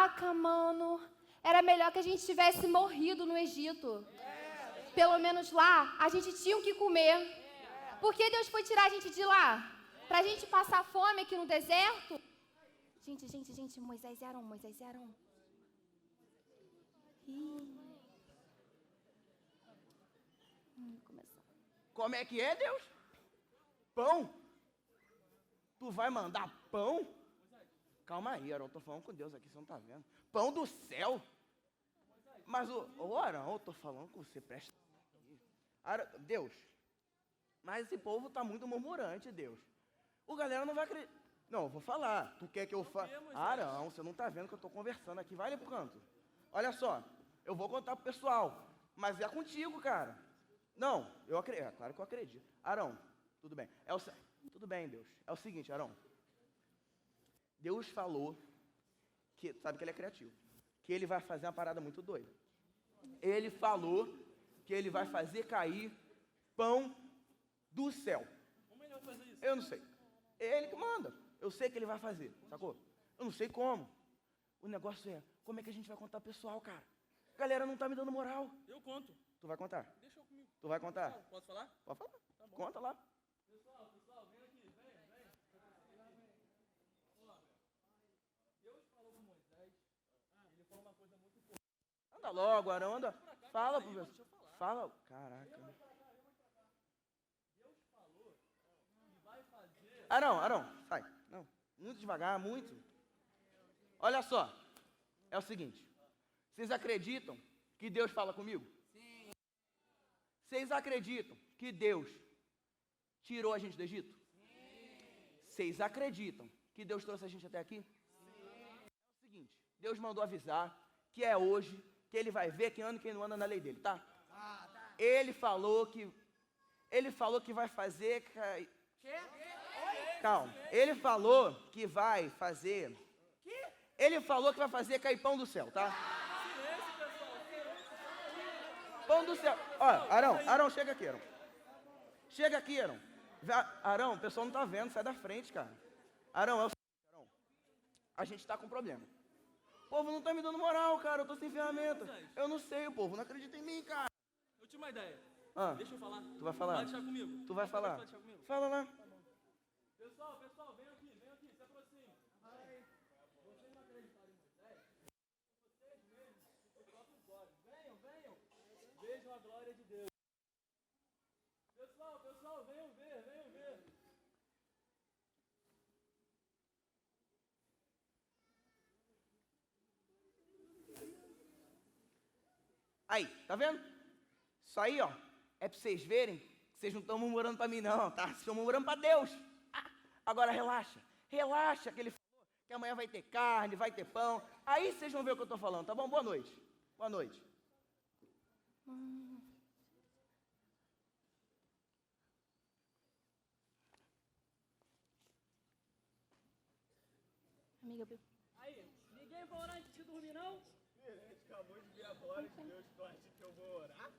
Caraca, mano. Era melhor que a gente tivesse morrido no Egito. Pelo menos lá, a gente tinha o que comer. Por que Deus foi tirar a gente de lá? Pra gente passar fome aqui no deserto? Gente, Moisés era um. Começou. Como é que é, Deus? Pão? Tu vai mandar pão? Calma aí, Arão, eu tô falando com Deus aqui, você não tá vendo. Pão do céu? Mas, Arão, eu tô falando com você, presta atenção. Deus, mas esse povo tá muito murmurante, Deus. O galera não vai acreditar. Não, eu vou falar. Tu quer que eu fale? Arão, você não tá vendo que eu tô conversando aqui. Vai ali pro canto. Olha só, eu vou contar pro pessoal, mas é contigo, cara. Não, eu acredito. É claro que eu acredito. Arão, tudo bem. Tudo bem, Deus. É o seguinte, Arão. Deus falou que, sabe que ele é criativo, que ele vai fazer uma parada muito doida. Ele falou que ele vai fazer cair pão do céu. Como ele vai fazer isso? Eu não sei. É ele que manda. Eu sei que ele vai fazer, sacou? Eu não sei como. O negócio é, como é que a gente vai contar pro pessoal, cara? A galera não tá me dando moral. Eu conto. Tu vai contar? Deixa eu comigo. Tu vai contar? Posso falar? Pode falar. Tá bom. Conta lá. Pessoal, vem aqui, vem. Ó, Deus falou com Moisés, ele falou uma coisa muito importante. Anda logo, Arão, anda. Fala pro Deixa pessoal. eu falar. Fala. Caraca. Deus falou que vai fazer... Arão, sai. Não, muito devagar, muito. Olha só. É o seguinte. Vocês acreditam que Deus fala comigo? Sim. Vocês acreditam que Deus tirou a gente do Egito? Sim. Vocês acreditam que Deus trouxe a gente até aqui? Sim. É o seguinte, Deus mandou avisar que é hoje que ele vai ver quem anda e quem não anda na lei dele, tá? Ele falou que vai fazer... Calma. Ele falou que vai fazer... Ele falou que vai fazer cair pão do céu, tá? Pão do céu. Ó, Arão, chega aqui, Arão. Chega aqui, Arão. Arão, o pessoal não tá vendo, sai da frente, cara. Arão, é o seguinte, Arão. A gente tá com problema. O povo não tá me dando moral, cara. Eu tô sem ferramenta. Eu não sei, o povo não acredita em mim, cara. Eu tinha uma ideia. Ah, Deixa eu falar. tu vai falar? Vai deixar comigo? Tu vai falar? Vai deixar comigo? Fala lá. Pessoal, vem aqui, se aproxime. Vocês não acreditaram em Moisés? Vocês mesmos, com seus próprios olhos. Venham. Vejam a glória de Deus. Pessoal, venham ver. Aí, tá vendo? Isso aí, ó, é pra vocês verem que vocês não estão murmurando pra mim, não, tá? Vocês estão murmurando pra Deus. Agora relaxa que ele falou que amanhã vai ter carne, vai ter pão. Aí vocês vão ver o que eu tô falando, tá bom? Boa noite. Boa noite. Amiga, Bill. Aí, ninguém vai orar antes de dormir, não? A gente acabou de ver a glória de Deus, tu acha que eu vou orar?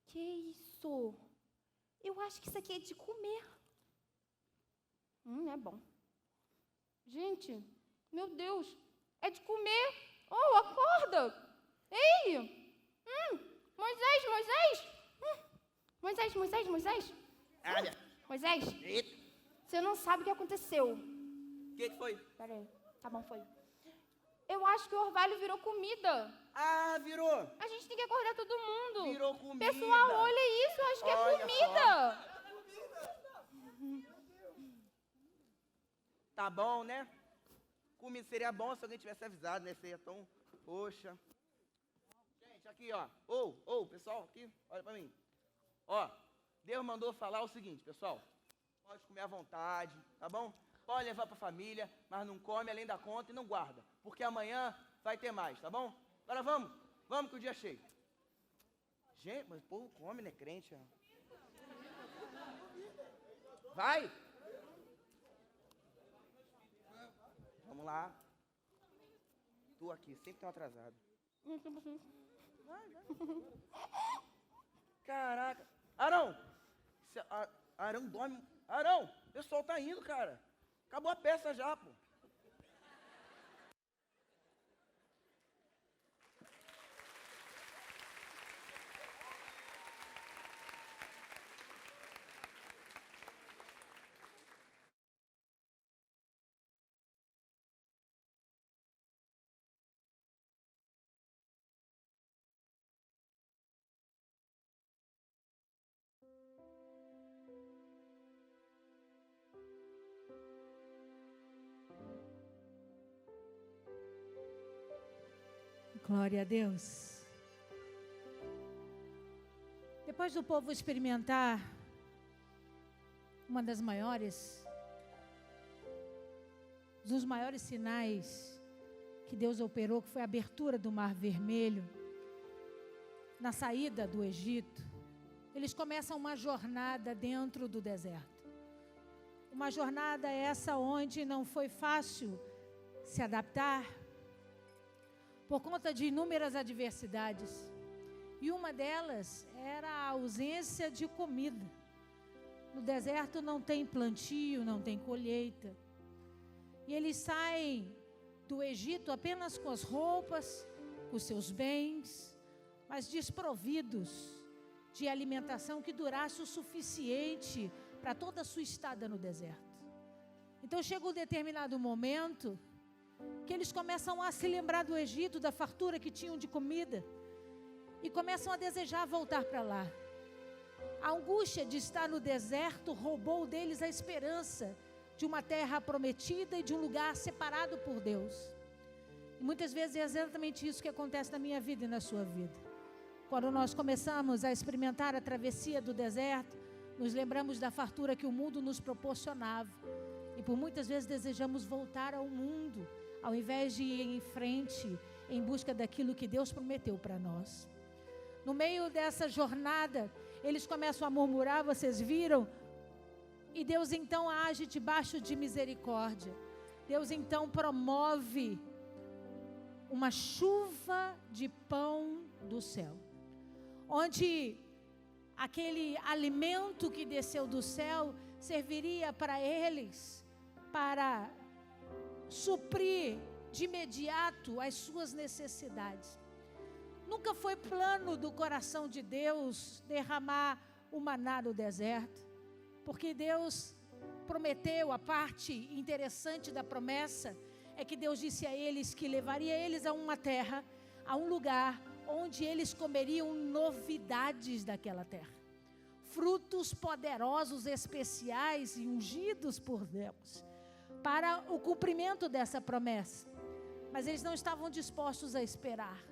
Que isso? Eu acho que isso aqui é de comer. É bom. Gente, meu Deus, é de comer. Oh, acorda. Ei! Moisés! Moisés! Olha. Moisés, Eita. você não sabe o que aconteceu. O que foi? Pera aí. Tá bom, foi. Eu acho que o orvalho virou comida. Ah, virou. A gente tem que acordar todo mundo. Virou comida. Pessoal, olha isso, eu acho que é Olha comida. Tá bom, né? Comida seria bom se alguém tivesse avisado, né? Seria tão... Poxa. Gente, aqui, ó. Pessoal, aqui, olha pra mim. Ó, Deus mandou falar o seguinte, pessoal. Pode comer à vontade, tá bom? pode levar para a família, mas não come além da conta e não guarda, porque amanhã vai ter mais, tá bom? Agora vamos que o dia é cheio. Gente, mas o povo come, né, crente? Ó. Vai! Vamos lá. Tu aqui, sempre tão atrasado. Vai. Caraca. Arão! Arão dorme. Arão, o pessoal tá indo, cara. Acabou a peça já, pô. Glória a Deus. Depois do povo experimentar uma dos maiores sinais que Deus operou, que foi a abertura do Mar Vermelho, na saída do Egito, eles começam uma jornada dentro do deserto. Uma jornada essa onde não foi fácil se adaptar, por conta de inúmeras adversidades. E uma delas era a ausência de comida. No deserto não tem plantio, não tem colheita. E eles saem do Egito apenas com as roupas, com os seus bens, mas desprovidos de alimentação que durasse o suficiente para toda a sua estada no deserto. Então chega um determinado momento que eles começam a se lembrar do Egito, da fartura que tinham de comida, e começam a desejar voltar para lá. A angústia de estar no deserto roubou deles a esperança de uma terra prometida e de um lugar separado por Deus. E muitas vezes é exatamente isso que acontece na minha vida e na sua vida. Quando nós começamos a experimentar a travessia do deserto, nos lembramos da fartura que o mundo nos proporcionava, e por muitas vezes desejamos voltar ao mundo, ao invés de ir em frente, em busca daquilo que Deus prometeu para nós. No meio dessa jornada, eles começam a murmurar, vocês viram? E Deus então age debaixo de misericórdia. Deus então promove uma chuva de pão do céu, onde aquele alimento que desceu do céu serviria para eles, para suprir de imediato as suas necessidades. Nunca foi plano do coração de Deus derramar o maná no deserto, porque Deus prometeu, a parte interessante da promessa é que Deus disse a eles que levaria eles a uma terra, a um lugar onde eles comeriam novidades daquela terra, frutos poderosos, especiais e ungidos por Deus, para o cumprimento dessa promessa. Mas eles não estavam dispostos a esperar.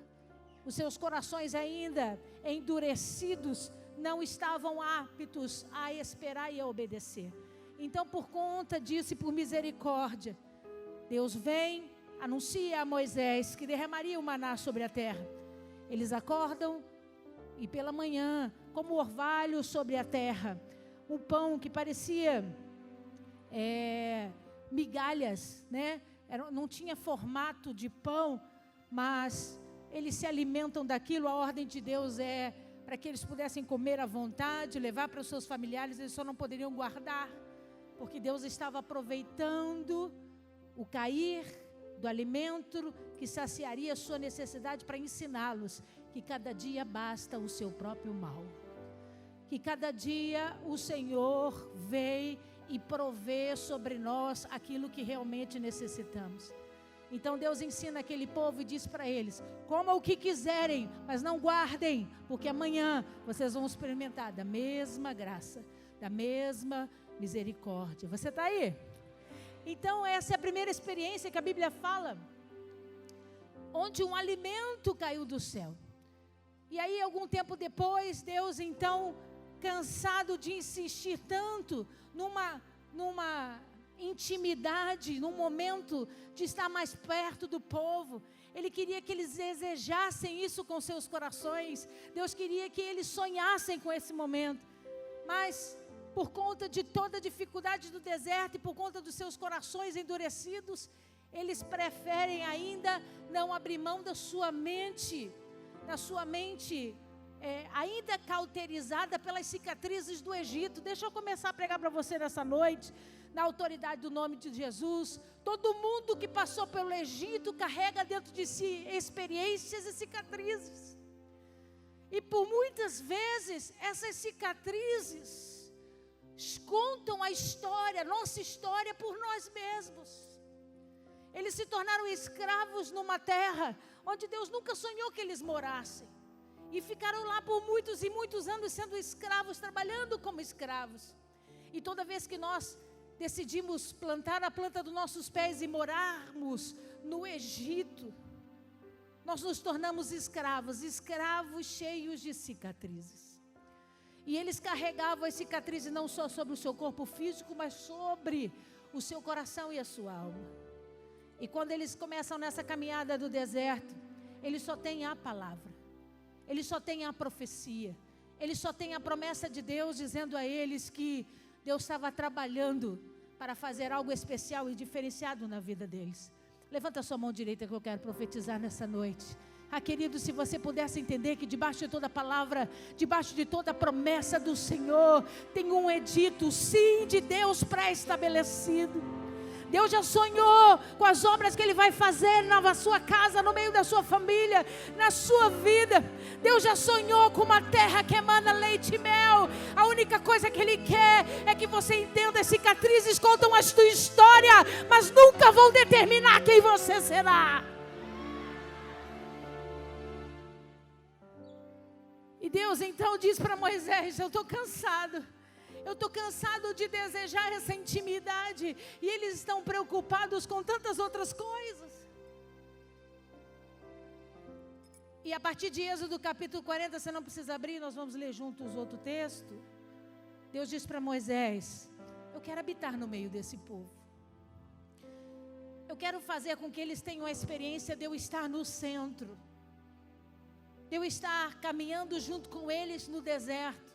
Os seus corações ainda endurecidos não estavam aptos a esperar e a obedecer. Então, por conta disso e por misericórdia, Deus vem, anuncia a Moisés que derramaria o maná sobre a terra. Eles acordam e pela manhã, como orvalho sobre a terra, um pão que parecia migalhas, né? Não tinha formato de pão, mas eles se alimentam daquilo. A ordem de Deus é para que eles pudessem comer à vontade, levar para os seus familiares. Eles só não poderiam guardar, porque Deus estava aproveitando o cair do alimento que saciaria a sua necessidade para ensiná-los que cada dia basta o seu próprio mal, que cada dia o Senhor vem e provê sobre nós aquilo que realmente necessitamos. Então Deus ensina aquele povo e diz para eles: comam o que quiserem, mas não guardem, porque amanhã vocês vão experimentar da mesma graça, da mesma misericórdia. Você está aí? Então essa é a primeira experiência que a Bíblia fala, onde um alimento caiu do céu. E aí algum tempo depois, Deus então, cansado de insistir tanto numa intimidade, num momento de estar mais perto do povo. Ele queria que eles desejassem isso com seus corações. Deus queria que eles sonhassem com esse momento. Mas, por conta de toda a dificuldade do deserto e por conta dos seus corações endurecidos, eles preferem ainda não abrir mão da sua mente, ainda cauterizada pelas cicatrizes do Egito. Deixa eu começar a pregar para você nessa noite, na autoridade do nome de Jesus. Todo mundo que passou pelo Egito carrega dentro de si experiências e cicatrizes. E por muitas vezes essas cicatrizes contam a história, nossa história por nós mesmos. Eles se tornaram escravos numa terra onde Deus nunca sonhou que eles morassem. E ficaram lá por muitos e muitos anos sendo escravos, trabalhando como escravos. E toda vez que nós decidimos plantar a planta dos nossos pés e morarmos no Egito, nós nos tornamos escravos cheios de cicatrizes. E eles carregavam as cicatrizes não só sobre o seu corpo físico, mas sobre o seu coração e a sua alma. E quando eles começam nessa caminhada do deserto, eles só têm a palavra, eles só têm a profecia, eles só têm a promessa de Deus dizendo a eles que Deus estava trabalhando para fazer algo especial e diferenciado na vida deles. Levanta a sua mão direita que eu quero profetizar nessa noite. Querido, se você pudesse entender que debaixo de toda palavra, debaixo de toda promessa do Senhor, tem um edito, sim, de Deus pré-estabelecido. Deus já sonhou com as obras que Ele vai fazer na sua casa, no meio da sua família, na sua vida. Deus já sonhou com uma terra que emana leite e mel. A única coisa que Ele quer é que você entenda: as cicatrizes contam a sua história, mas nunca vão determinar quem você será. E Deus então diz para Moisés: eu estou cansado. Eu estou cansado de desejar essa intimidade. E eles estão preocupados com tantas outras coisas. E a partir de Êxodo capítulo 40, você não precisa abrir, nós vamos ler juntos outro texto. Deus diz para Moisés: eu quero habitar no meio desse povo. Eu quero fazer com que eles tenham a experiência de eu estar no centro. De eu estar caminhando junto com eles no deserto.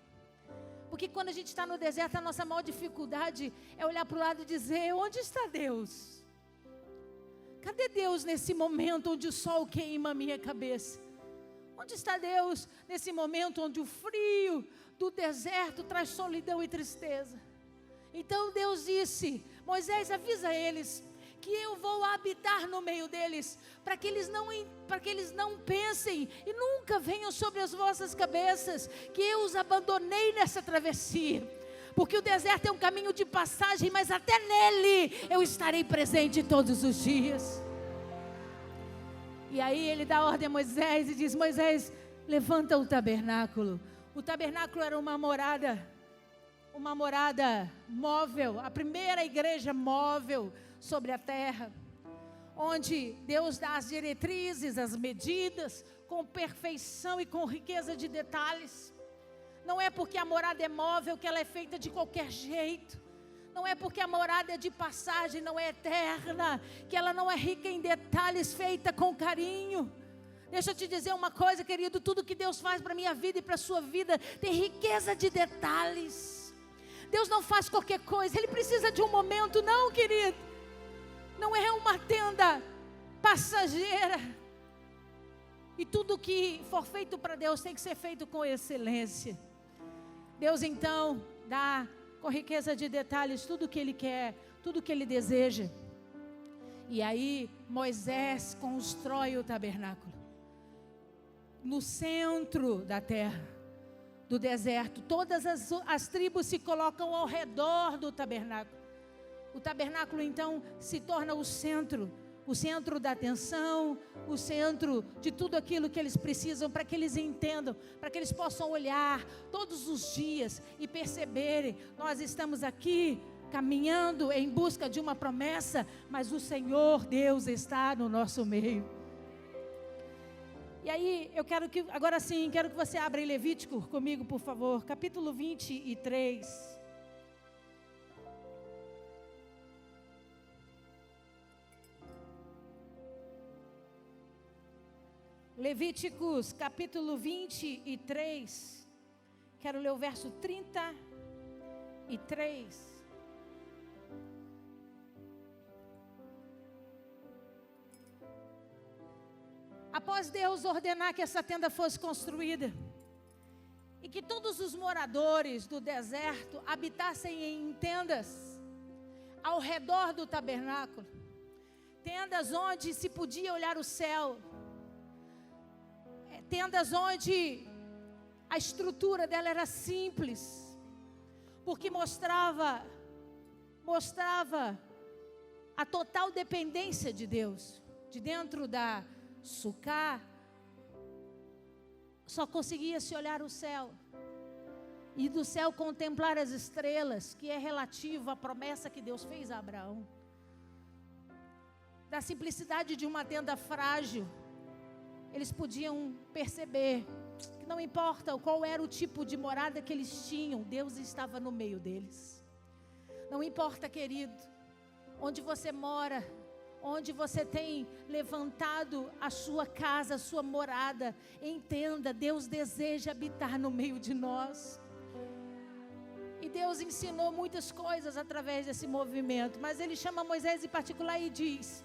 Porque quando a gente está no deserto, a nossa maior dificuldade é olhar para o lado e dizer: onde está Deus? Cadê Deus nesse momento onde o sol queima a minha cabeça? Onde está Deus nesse momento onde o frio do deserto traz solidão e tristeza? Então Deus disse: Moisés, avisa eles que eu vou habitar no meio deles, para que eles não pensem e nunca venham sobre as vossas cabeças que eu os abandonei nessa travessia, porque o deserto é um caminho de passagem, mas até nele eu estarei presente todos os dias. E aí ele dá ordem a Moisés e diz: Moisés, levanta o tabernáculo. O tabernáculo era uma morada móvel, a primeira igreja móvel sobre a terra, onde Deus dá as diretrizes, as medidas, com perfeição e com riqueza de detalhes. Não é porque a morada é móvel que ela é feita de qualquer jeito. Não é porque a morada é de passagem, não é eterna, que ela não é rica em detalhes, feita com carinho. Deixa eu te dizer uma coisa, querido: tudo que Deus faz para a minha vida e para a sua vida tem riqueza de detalhes. Deus não faz qualquer coisa, Ele precisa de um momento, não, querido. Não é uma tenda passageira. E tudo que for feito para Deus tem que ser feito com excelência. Deus então dá com riqueza de detalhes tudo o que Ele quer, tudo o que Ele deseja. E aí Moisés constrói o tabernáculo no centro da terra, do deserto. Todas as tribos se colocam ao redor do tabernáculo. O tabernáculo então se torna o centro da atenção, o centro de tudo aquilo que eles precisam, para que eles entendam, para que eles possam olhar todos os dias e perceberem: nós estamos aqui caminhando em busca de uma promessa, mas o Senhor Deus está no nosso meio. E aí agora sim, quero que você abra em Levítico comigo, por favor, capítulo 23. Levíticos capítulo 23, quero ler o verso 33. Após Deus ordenar que essa tenda fosse construída, e que todos os moradores do deserto habitassem em tendas ao redor do tabernáculo, tendas onde se podia olhar o céu, tendas onde a estrutura dela era simples, porque mostrava a total dependência de Deus. De dentro da Sucá, só conseguia se olhar o céu, e do céu contemplar as estrelas, que é relativo à promessa que Deus fez a Abraão. Da simplicidade de uma tenda frágil, eles podiam perceber que não importa qual era o tipo de morada que eles tinham, Deus estava no meio deles. Não importa, querido, onde você mora, onde você tem levantado a sua casa, a sua morada, entenda, Deus deseja habitar no meio de nós. E Deus ensinou muitas coisas através desse movimento, mas Ele chama Moisés em particular e diz: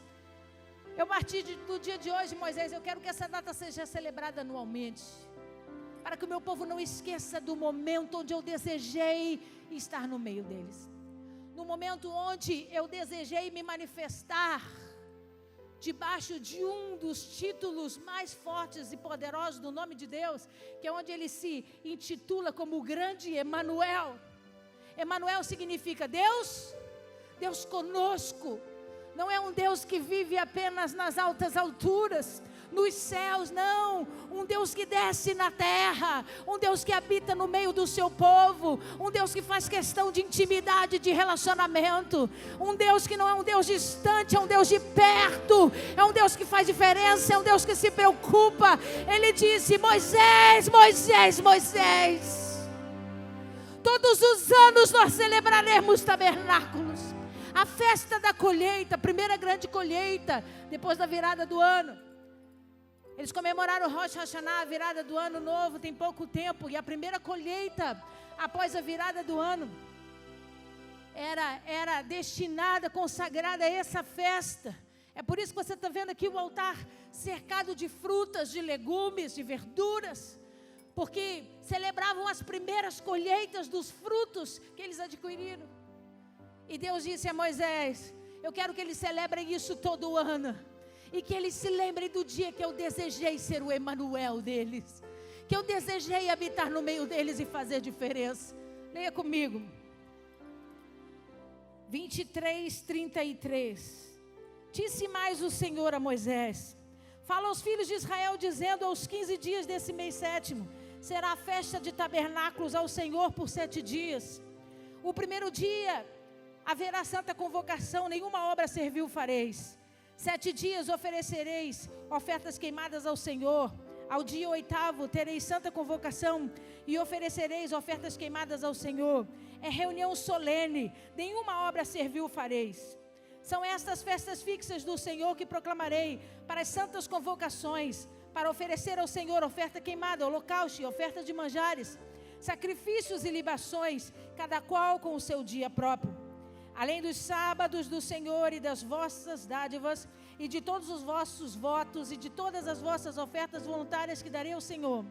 a partir do dia de hoje, Moisés, eu quero que essa data seja celebrada anualmente, para que o meu povo não esqueça do momento onde eu desejei estar no meio deles, no momento onde eu desejei me manifestar debaixo de um dos títulos mais fortes e poderosos do nome de Deus, que é onde Ele se intitula como o grande Emanuel. Emanuel significa Deus conosco. Não é um Deus que vive apenas nas altas alturas, nos céus, não. Um Deus que desce na terra, um Deus que habita no meio do seu povo, um Deus que faz questão de intimidade, de relacionamento, um Deus que não é um Deus distante, é um Deus de perto, é um Deus que faz diferença, é um Deus que se preocupa. Ele disse: Moisés, Moisés, Moisés, todos os anos nós celebraremos tabernáculos. A festa da colheita, a primeira grande colheita, depois da virada do ano. Eles comemoraram o Rosh Hashanah, a virada do ano novo, tem pouco tempo. E a primeira colheita, após a virada do ano, era destinada, consagrada a essa festa. É por isso que você está vendo aqui o altar cercado de frutas, de legumes, de verduras. Porque celebravam as primeiras colheitas dos frutos que eles adquiriram. E Deus disse a Moisés: eu quero que eles celebrem isso todo ano, e que eles se lembrem do dia que eu desejei ser o Emanuel deles, que eu desejei habitar no meio deles e fazer diferença. Leia comigo 23:33. Disse mais o Senhor a Moisés: fala aos filhos de Israel, dizendo: aos 15 dias desse mês sétimo será a festa de tabernáculos ao Senhor por 7 dias. O primeiro dia haverá santa convocação, nenhuma obra servil fareis. 7 dias oferecereis ofertas queimadas ao Senhor. Ao dia 8º tereis santa convocação e oferecereis ofertas queimadas ao Senhor. É reunião solene, nenhuma obra servil fareis. São estas festas fixas do Senhor que proclamarei para as santas convocações, para oferecer ao Senhor oferta queimada, holocausto e oferta de manjares, sacrifícios e libações, cada qual com o seu dia próprio. Além dos sábados do Senhor e das vossas dádivas, e de todos os vossos votos, e de todas as vossas ofertas voluntárias que darei ao Senhor.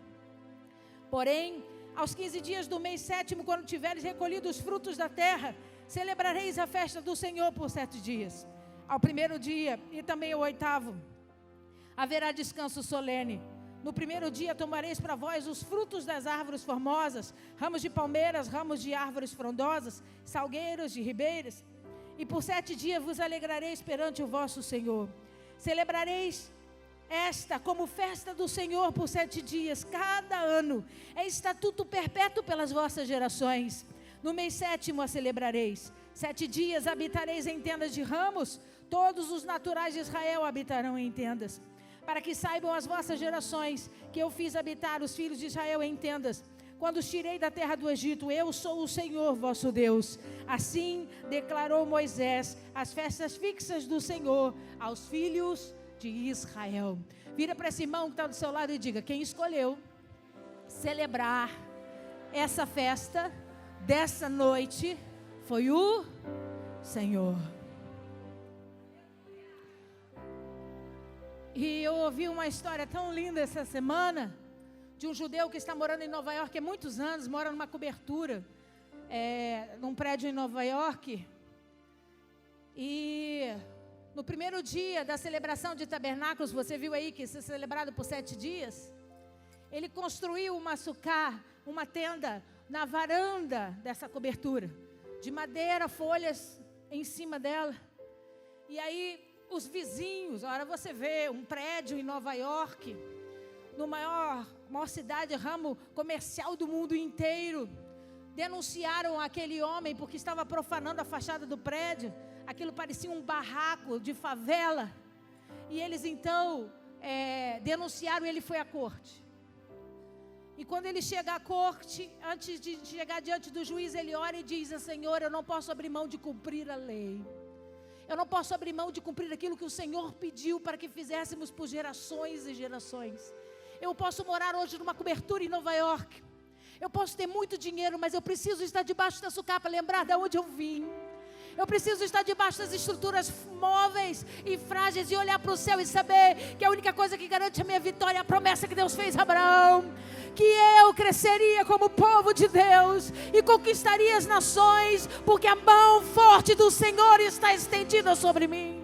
Porém, aos 15 dias do mês sétimo, quando tiveres recolhido os frutos da terra, celebrareis a festa do Senhor por 7 dias. Ao primeiro dia, e também ao 8º, haverá descanso solene. No primeiro dia tomareis para vós os frutos das árvores formosas, ramos de palmeiras, ramos de árvores frondosas, salgueiros de ribeiras. E por 7 dias vos alegrareis perante o vosso Senhor. Celebrareis esta como festa do Senhor por 7 dias, cada ano. É estatuto perpétuo pelas vossas gerações. No mês sétimo a celebrareis. 7 dias habitareis em tendas de ramos. Todos os naturais de Israel habitarão em tendas. Para que saibam as vossas gerações que eu fiz habitar os filhos de Israel em tendas, quando os tirei da terra do Egito. Eu sou o Senhor vosso Deus. Assim declarou Moisés as festas fixas do Senhor aos filhos de Israel. Vira para esse irmão que está do seu lado e diga: quem escolheu celebrar essa festa dessa noite foi o Senhor. E eu ouvi uma história tão linda essa semana de um judeu que está morando em Nova York há muitos anos, mora numa cobertura, num prédio em Nova York. E no primeiro dia da celebração de tabernáculos, você viu aí que isso é celebrado por 7 dias, ele construiu uma sucá, uma tenda, na varanda dessa cobertura, de madeira, folhas em cima dela. E aí os vizinhos, agora você vê um prédio em Nova York, no maior cidade, ramo comercial do mundo inteiro, denunciaram aquele homem porque estava profanando a fachada do prédio. Aquilo parecia um barraco de favela. E eles então denunciaram e ele foi à corte. E quando ele chega à corte, antes de chegar diante do juiz, ele ora e diz: Senhor, eu não posso abrir mão de cumprir a lei. Eu não posso abrir mão de cumprir aquilo que o Senhor pediu para que fizéssemos por gerações e gerações. Eu posso morar hoje numa cobertura em Nova York. Eu posso ter muito dinheiro, mas eu preciso estar debaixo da sucá para lembrar de onde eu vim. Eu preciso estar debaixo das estruturas móveis e frágeis e olhar para o céu e saber que a única coisa que garante a minha vitória é a promessa que Deus fez a Abraão, que eu cresceria como povo de Deus e conquistaria as nações, porque a mão forte do Senhor está estendida sobre mim.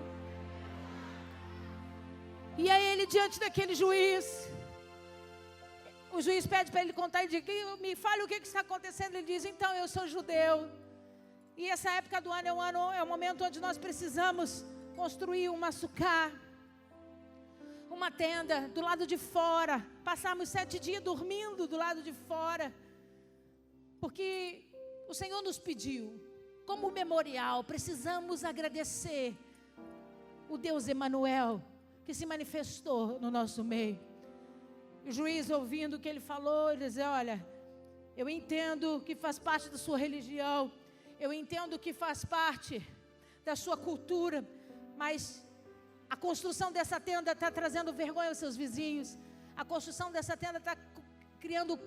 E aí ele, diante daquele juiz, o juiz pede para ele contar e diz: me fale o que está acontecendo. Ele diz: então, eu sou judeu. E essa época do ano é um momento onde nós precisamos construir uma sucá, uma tenda do lado de fora. Passamos 7 dias dormindo do lado de fora, porque o Senhor nos pediu, como memorial, precisamos agradecer o Deus Emanuel, que se manifestou no nosso meio. O juiz, ouvindo o que ele falou, ele dizia: olha, eu entendo que faz parte da sua religião, eu entendo que faz parte da sua cultura, mas a construção dessa tenda está trazendo vergonha aos seus vizinhos. A construção dessa tenda está criando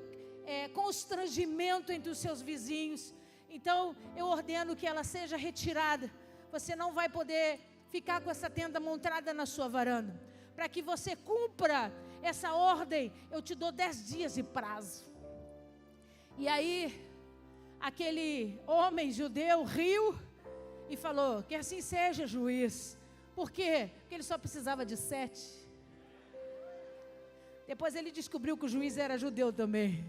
constrangimento entre os seus vizinhos. Então, eu ordeno que ela seja retirada. Você não vai poder ficar com essa tenda montada na sua varanda. Para que você cumpra essa ordem, eu te dou 10 dias de prazo. E aí, aquele homem judeu riu e falou: que assim seja, juiz. Por quê? Porque ele só precisava de 7. Depois ele descobriu que o juiz era judeu também.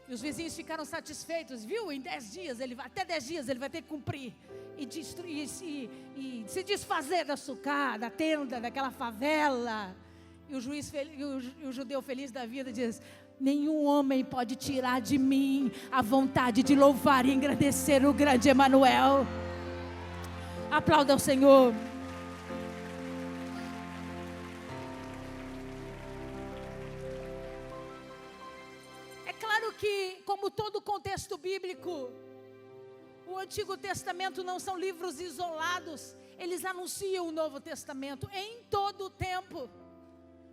E os vizinhos ficaram satisfeitos, viu? Em 10 dias, até 10 dias ele vai ter que cumprir e destruir e se desfazer da sucá, da tenda, daquela favela. E o judeu feliz da vida diz: nenhum homem pode tirar de mim a vontade de louvar e engrandecer o grande Emanuel. Aplauda ao Senhor. É claro que, como todo contexto bíblico, o Antigo Testamento não são livros isolados, eles anunciam o Novo Testamento em todo o tempo.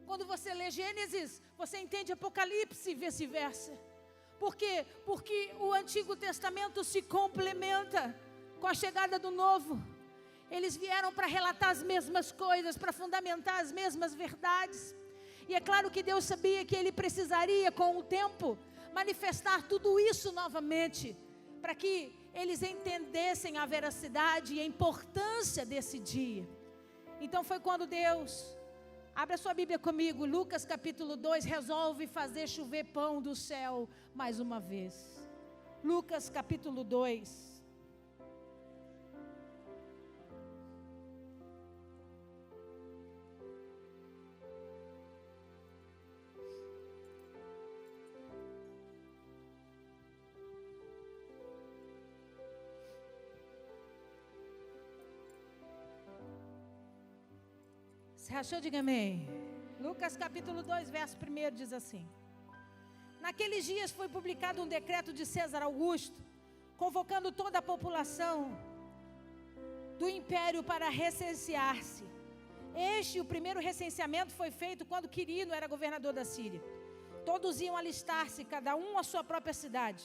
Quando você lê Gênesis, você entende Apocalipse e vice-versa. Por quê? Porque o Antigo Testamento se complementa com a chegada do Novo. Eles vieram para relatar as mesmas coisas, para fundamentar as mesmas verdades. E é claro que Deus sabia que Ele precisaria, com o tempo, manifestar tudo isso novamente, para que eles entendessem a veracidade e a importância desse dia. Então foi quando Deus, abra sua Bíblia comigo, Lucas capítulo 2, resolve fazer chover pão do céu mais uma vez. Lucas capítulo 2. Você achou? Diga amém. Lucas capítulo 2, verso 1 diz assim: naqueles dias foi publicado um decreto de César Augusto, convocando toda a população do império para recensear-se. O primeiro recenseamento foi feito quando Quirino era governador da Síria. Todos iam alistar-se, cada um à sua própria cidade.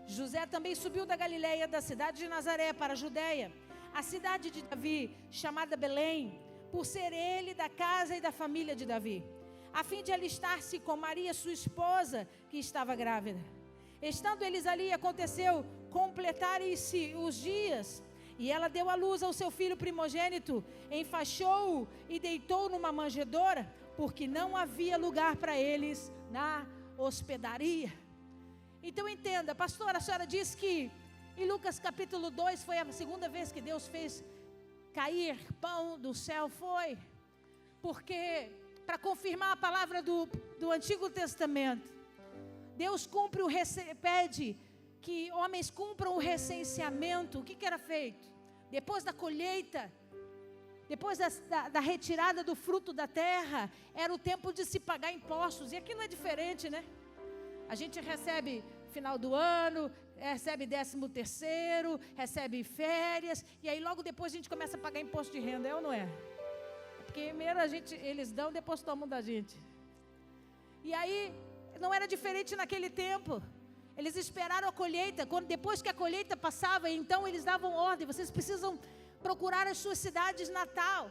José também subiu da Galileia, da cidade de Nazaré, para a Judéia, a cidade de Davi, chamada Belém, por ser ele da casa e da família de Davi, a fim de alistar-se com Maria, sua esposa, que estava grávida. Estando eles ali, aconteceu completarem-se os dias, e ela deu à luz ao seu filho primogênito, enfaixou-o e deitou numa manjedoura, porque não havia lugar para eles na hospedaria. Então entenda, pastora, a senhora diz que em Lucas capítulo 2 foi a segunda vez que Deus fez cair pão do céu, foi porque, para confirmar a palavra do Antigo Testamento, Deus pede que homens cumpram o recenseamento. O que era feito? Depois da colheita, depois da retirada do fruto da terra, era o tempo de se pagar impostos. E aqui não é diferente, né? A gente recebe final do ano, recebe 13º, recebe férias, e aí logo depois a gente começa a pagar imposto de renda, é ou não é? Porque primeiro eles dão, depois tomam da gente. E aí, não era diferente naquele tempo. Eles esperaram a colheita, depois que a colheita passava, então eles davam ordem, vocês precisam procurar as suas cidades natal,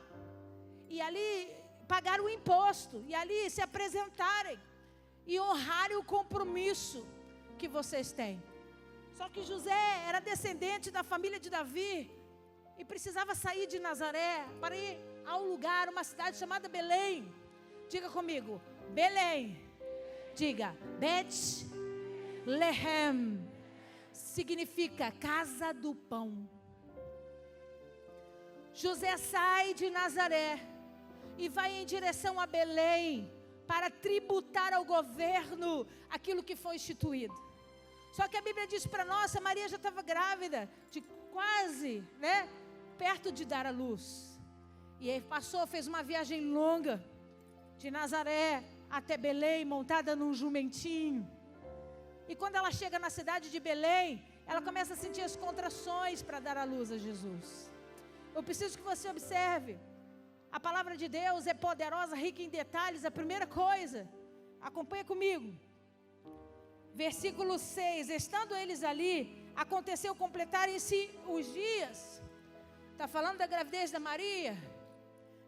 e ali pagar o imposto, e ali se apresentarem, e honrarem o compromisso que vocês têm. Só que José era descendente da família de Davi, e precisava sair de Nazaré, para ir a um lugar, uma cidade chamada Belém. Diga comigo, Belém. Diga, Bet-Lehem, significa casa do pão. José sai de Nazaré e vai em direção a Belém para tributar ao governo aquilo que foi instituído. Só que a Bíblia diz para nós, a Maria já estava grávida, de quase, perto de dar à luz. E aí fez uma viagem longa, de Nazaré até Belém, montada num jumentinho. E quando ela chega na cidade de Belém, ela começa a sentir as contrações para dar à luz a Jesus. Eu preciso que você observe, a palavra de Deus é poderosa, rica em detalhes. A primeira coisa, acompanha comigo, versículo 6, estando eles ali, aconteceu completarem-se os dias. Está falando da gravidez da Maria.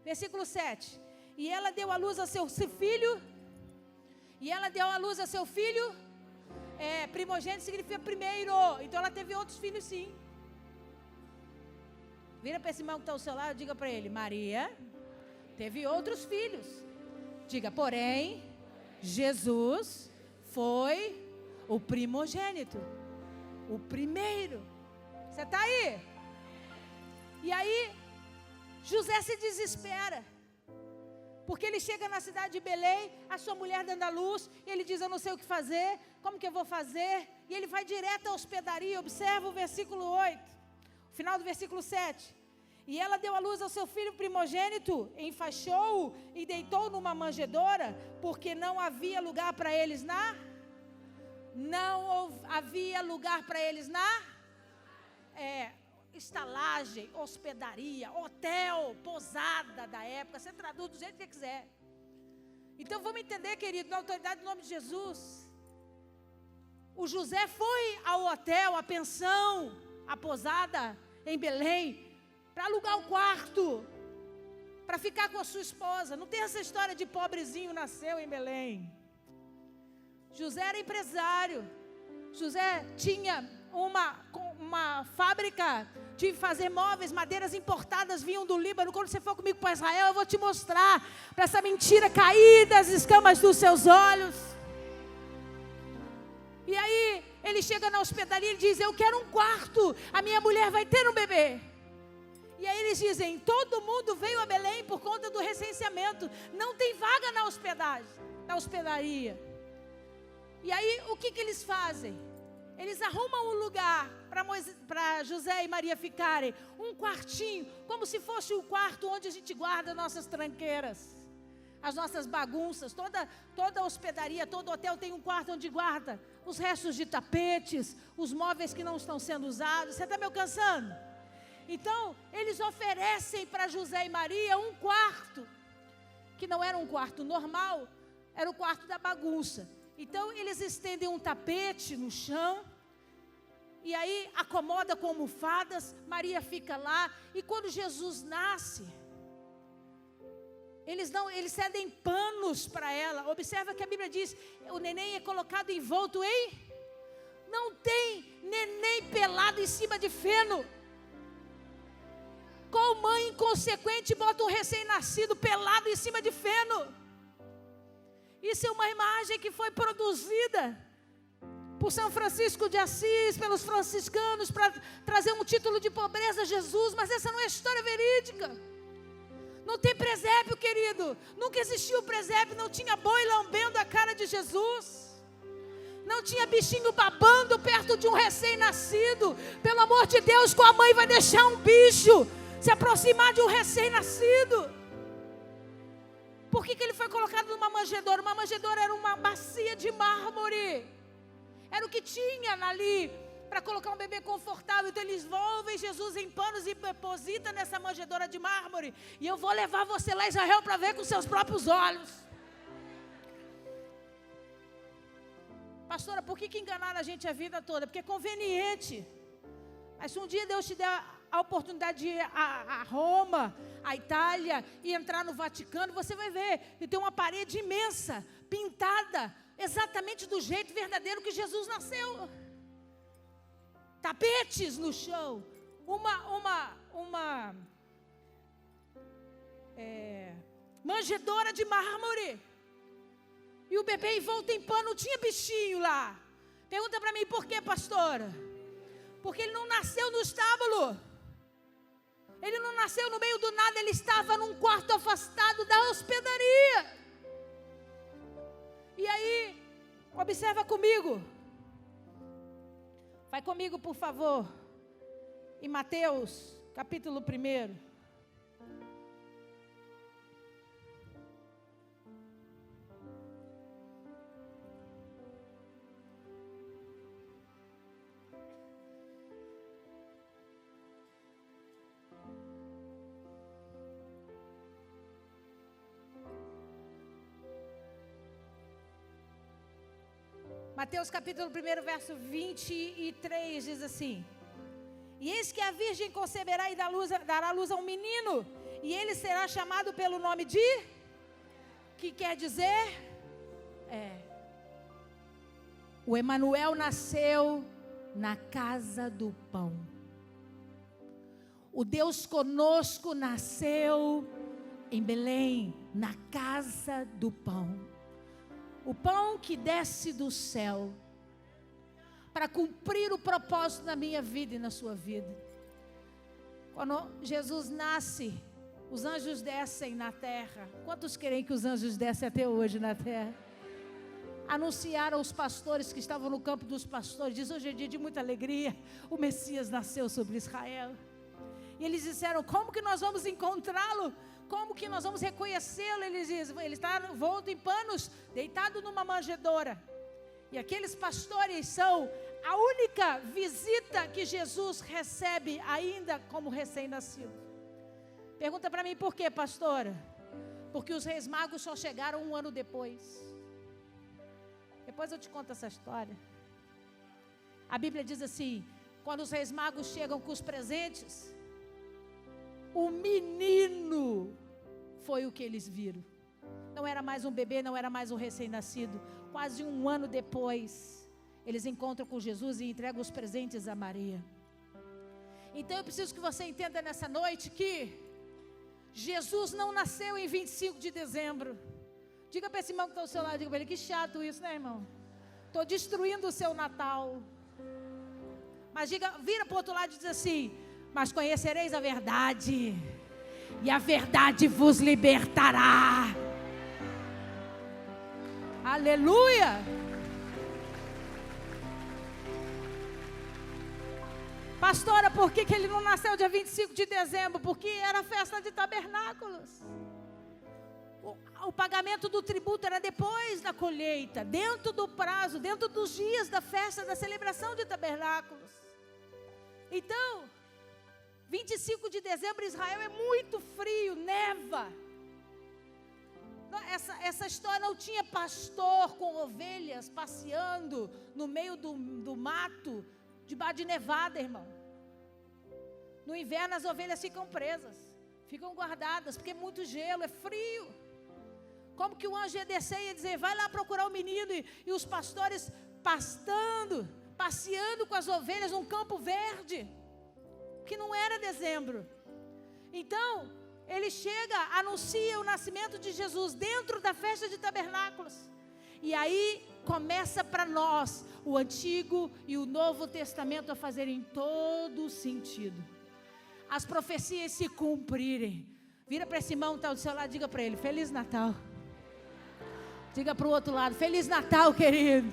Versículo 7, e ela deu à luz a seu filho, primogênito significa primeiro, então ela teve outros filhos sim. Vira para esse irmão que está ao seu lado e diga para ele, Maria teve outros filhos. Diga, porém, Jesus foi o primogênito, o primeiro. Você está aí? E aí, José se desespera, porque ele chega na cidade de Belém, a sua mulher dando à luz, e ele diz, eu não sei o que fazer, como que eu vou fazer? E ele vai direto à hospedaria. Observa o versículo 8, o final do versículo 7. E ela deu à luz ao seu filho primogênito, enfaixou-o e deitou numa manjedoura, porque não havia lugar para eles na estalagem, hospedaria, hotel, pousada da época. Você traduz do jeito que quiser. Então vamos entender, querido, na autoridade do nome de Jesus. O José foi ao hotel, à pensão, à pousada em Belém, para alugar um quarto, para ficar com a sua esposa. Não tem essa história de pobrezinho nasceu em Belém. José era empresário. José tinha uma fábrica de fazer móveis, madeiras importadas vinham do Líbano. Quando você for comigo para Israel, eu vou te mostrar, para essa mentira cair das escamas dos seus olhos. E aí, ele chega na hospedaria e diz, eu quero um quarto, a minha mulher vai ter um bebê. E aí eles dizem, todo mundo veio a Belém por conta do recenseamento, não tem vaga na hospedaria. E aí, o que eles fazem? Eles arrumam um lugar para José e Maria ficarem, um quartinho, como se fosse o quarto onde a gente guarda nossas tranqueiras, as nossas bagunças. Toda hospedaria, todo hotel tem um quarto onde guarda os restos de tapetes, os móveis que não estão sendo usados. Você está me alcançando? Então, eles oferecem para José e Maria um quarto. que não era um quarto normal, era o quarto da bagunça. Então eles estendem um tapete no chão, e aí acomoda com almofadas, Maria fica lá, e quando Jesus nasce, eles cedem panos para ela. Observa que a Bíblia diz, o neném é colocado envolto em... Não tem neném pelado em cima de feno. Qual mãe inconsequente bota um recém-nascido pelado em cima de feno? Isso é uma imagem que foi produzida por São Francisco de Assis, pelos franciscanos, para trazer um título de pobreza a Jesus, mas essa não é história verídica. Não tem presépio, querido. Nunca existiu presépio, não tinha boi lambendo a cara de Jesus. Não tinha bichinho babando perto de um recém-nascido. Pelo amor de Deus, qual a mãe vai deixar um bicho se aproximar de um recém-nascido? Por que ele foi colocado numa manjedoura? Uma manjedoura era uma bacia de mármore. Era o que tinha ali para colocar um bebê confortável. Então eles envolvem Jesus em panos e depositam nessa manjedoura de mármore. E eu vou levar você lá a Israel para ver com seus próprios olhos. Pastora, por que enganaram a gente a vida toda? Porque é conveniente. Mas se um dia Deus te der a oportunidade de ir a Roma, a Itália, e entrar no Vaticano, você vai ver que tem uma parede imensa, pintada, exatamente do jeito verdadeiro que Jesus nasceu. Tapetes no chão, uma manjedoura de mármore. E o bebê envolto em pano, não tinha bichinho lá. Pergunta para mim, por que, pastora? Porque ele não nasceu no estábulo. Ele não nasceu no meio do nada, ele estava num quarto afastado da hospedaria. E aí, observa comigo. Vai comigo, por favor. Em Mateus, capítulo 1. Mateus capítulo 1, verso 23, diz assim: E eis que a virgem conceberá e dará luz a um menino, e ele será chamado pelo nome de... Que quer dizer? O Emanuel nasceu na casa do pão. O Deus conosco nasceu em Belém, na casa do pão. O pão que desce do céu para cumprir o propósito na minha vida e na sua vida. Quando Jesus nasce, os anjos descem na terra. Quantos querem que os anjos descem até hoje na terra? Anunciaram aos pastores que estavam no campo dos pastores. Diz, hoje é dia de muita alegria, o Messias nasceu sobre Israel. E eles disseram, como que nós vamos encontrá-lo? Como que nós vamos reconhecê-lo? Eles dizem, ele está envolto em panos, deitado numa manjedoura. E aqueles pastores são a única visita que Jesus recebe ainda como recém-nascido. Pergunta para mim, por quê, pastora? Porque os reis magos só chegaram 1 ano depois. Depois eu te conto essa história. A Bíblia diz assim, quando os reis magos chegam com os presentes, o menino foi o que eles viram. Não era mais um bebê, não era mais um recém-nascido. Quase 1 ano depois, eles encontram com Jesus e entregam os presentes a Maria. Então eu preciso que você entenda nessa noite que Jesus não nasceu em 25 de dezembro. Diga para esse irmão que está ao seu lado, diga para ele, que chato isso, né, irmão? Estou destruindo o seu Natal. Mas diga, vira para o outro lado e diz assim, mas conhecereis a verdade, e a verdade vos libertará. Aleluia! Pastora, por que ele não nasceu dia 25 de dezembro? Porque era festa de tabernáculos. O pagamento do tributo era depois da colheita, dentro do prazo, dentro dos dias da festa, da celebração de tabernáculos. Então, 25 de dezembro, Israel é muito frio, neva. Essa história não tinha pastor com ovelhas passeando no meio do mato, debaixo de nevada, irmão. No inverno as ovelhas ficam presas, ficam guardadas, porque é muito gelo, é frio. Como que o anjo ia descer e ia dizer, vai lá procurar o menino, e os pastores pastando, passeando com as ovelhas num campo verde, que não era dezembro. Então, ele chega, anuncia o nascimento de Jesus dentro da festa de tabernáculos. E aí começa para nós o Antigo e o Novo Testamento a fazerem todo sentido. As profecias se cumprirem. Vira para esse irmão que está do seu lado, diga para ele, Feliz Natal. Diga para o outro lado, Feliz Natal, querido.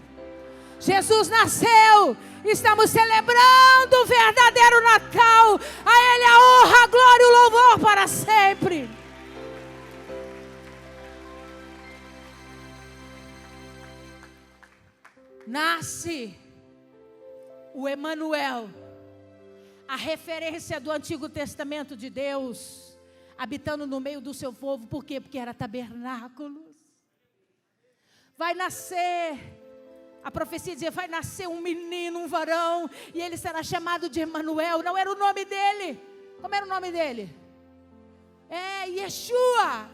Jesus nasceu, estamos celebrando o verdadeiro Natal. A Ele a honra, a glória e o louvor para sempre. Nasce o Emanuel, a referência do Antigo Testamento de Deus, habitando no meio do seu povo. Por quê? Porque era tabernáculos. Vai nascer, a profecia dizia, vai nascer um menino, um varão, e ele será chamado de Emanuel. Não era o nome dele. Como era o nome dele? É Yeshua,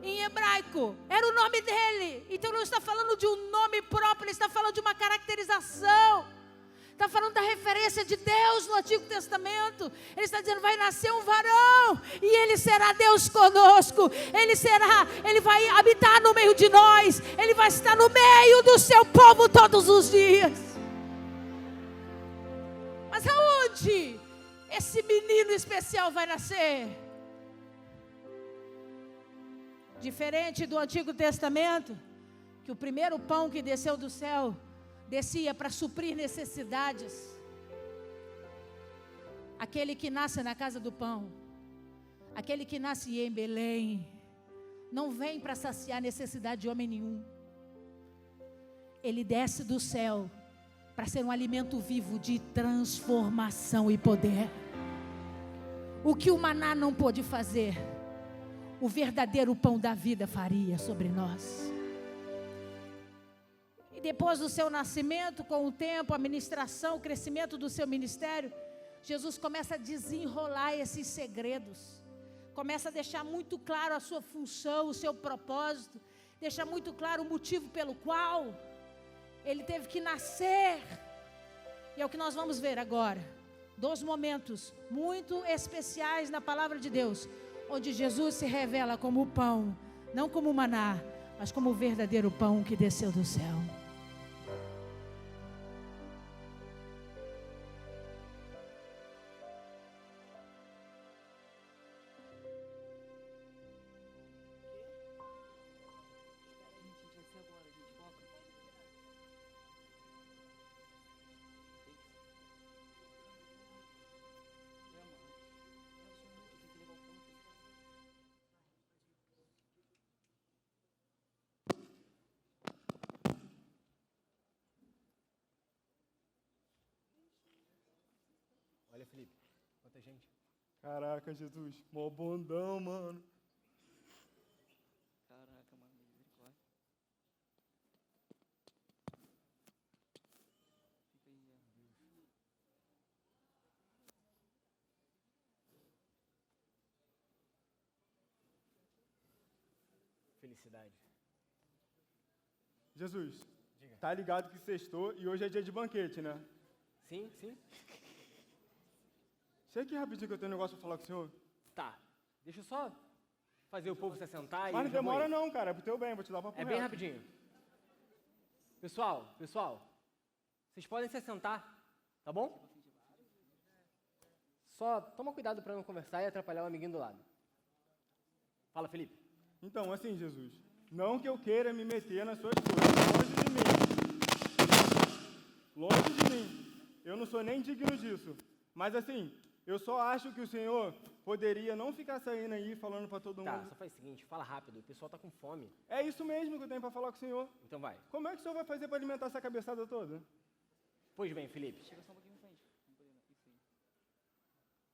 em hebraico. Era o nome dele. Então não está falando de um nome próprio, ele está falando de uma caracterização. Está falando da referência de Deus no Antigo Testamento. Ele está dizendo, vai nascer um varão, e ele será Deus conosco. Ele vai habitar no meio de nós. Ele vai estar no meio do seu povo todos os dias. Mas aonde esse menino especial vai nascer? Diferente do Antigo Testamento, que o primeiro pão que desceu do céu descia para suprir necessidades. Aquele que nasce na casa do pão, aquele que nasce em Belém, não vem para saciar necessidade de homem nenhum. Ele desce do céu para ser um alimento vivo de transformação e poder. O que o maná não pôde fazer, o verdadeiro pão da vida faria sobre nós. E depois do seu nascimento, com o tempo, a ministração, o crescimento do seu ministério, Jesus começa a desenrolar esses segredos, começa a deixar muito claro a sua função, o seu propósito, deixa muito claro o motivo pelo qual ele teve que nascer. E é o que nós vamos ver agora, 2 momentos muito especiais na palavra de Deus, onde Jesus se revela como o pão, não como o maná, mas como o verdadeiro pão que desceu do céu. Olha, Felipe, quanta gente. Caraca, Jesus, mó bondão, mano. Caraca, mano, misericórdia. Fica aí, Deus. Felicidade. Jesus, Diga. tá ligado que sextou e hoje é dia de banquete, né? Sim, sim. Chega aqui rapidinho que eu tenho um negócio pra falar com o senhor. Tá, deixa eu só fazer o povo se assentar. Mas e não demora não, cara, é pro teu bem, vou te dar uma papo É bem reto. rapidinho. Pessoal, vocês podem se assentar, tá bom? Só toma cuidado para não conversar e atrapalhar o amiguinho do lado. Fala, Felipe. Então, assim, Jesus, não que eu queira me meter nas suas coisas, longe de mim. Longe de mim. Eu não sou nem digno disso. Mas assim, eu só acho que o Senhor poderia não ficar saindo aí falando para todo Tá, mundo. só faz o seguinte, fala rápido, o pessoal tá com fome. É isso mesmo que eu tenho para falar com o Senhor. Então vai. Como é que o Senhor vai fazer para alimentar essa cabeçada toda? Pois bem, Felipe. Chega só um pouquinho na frente.